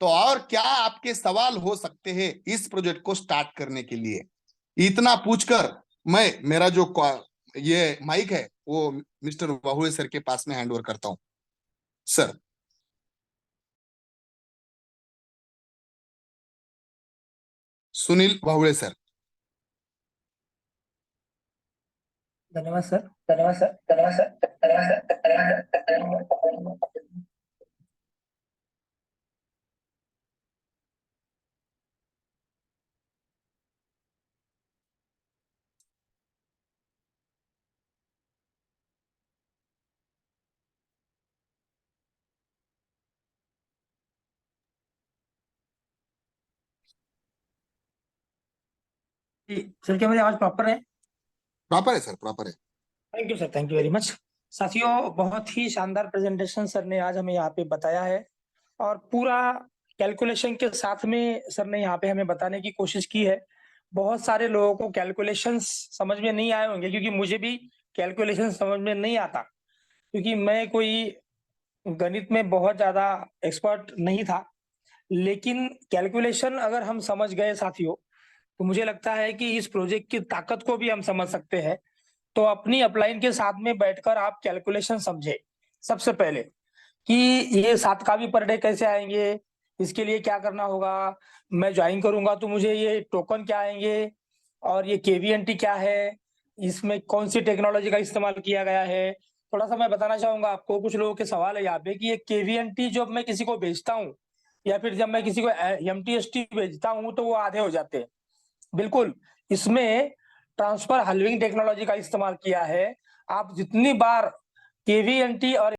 तो और क्या आपके सवाल हो सकते हैं इस प्रोजेक्ट को स्टार्ट करने के लिए? इतना पूछकर मैं मेरा जो ये माइक है वो मिस्टर वाहुए सर के पास में हैंड ओवर करता हूं। सर। सुनील भावड़े सर। धन्यवाद सर। जी सर, क्या मेरी आवाज प्रॉपर है? प्रॉपर है सर, प्रॉपर है। Thank you sir, thank you very much. साथियों, बहुत ही शानदार प्रेजेंटेशन सर ने आज हमें यहाँ पे बताया है और पूरा कैलकुलेशन के साथ में सर ने यहाँ पे हमें बताने की कोशिश की है। बहुत सारे लोगों को कैलकुलेशंस समझ में नहीं आए होंगे, क्योंकि मुझे भी कैलकुलेशन समझ में नहीं आता, क्योंकि मैं कोई गणित में बहुत ज्यादा एक्सपर्ट नहीं था। लेकिन कैलकुलेशन अगर हम समझ गए साथियों, तो मुझे लगता है कि इस प्रोजेक्ट की ताकत को भी हम समझ सकते हैं। तो अपनी अपलाइन के साथ में बैठकर आप कैलकुलेशन समझे सबसे पहले, कि ये 7 कॉपी पर डे कैसे आएंगे, इसके लिए क्या करना होगा, मैं ज्वाइन करूंगा तो मुझे ये टोकन क्या आएंगे, और ये केवीएनटी क्या है, इसमें कौन सी टेक्नोलॉजी का इस्तेमाल किया गया है। थोड़ा सा मैं बताना चाहूंगा आपको, कुछ लोगों के सवाल है यहाँ पे कि ये केवीएनटी जब मैं किसी को भेजता हूँ या फिर जब मैं किसी को एमटीएसटी भेजता हूँ तो वो आधे हो जाते हैं। बिल्कुल, इसमें ट्रांसफर हलविंग टेक्नोलॉजी का इस्तेमाल किया है। आप जितनी बार केवीएनटी और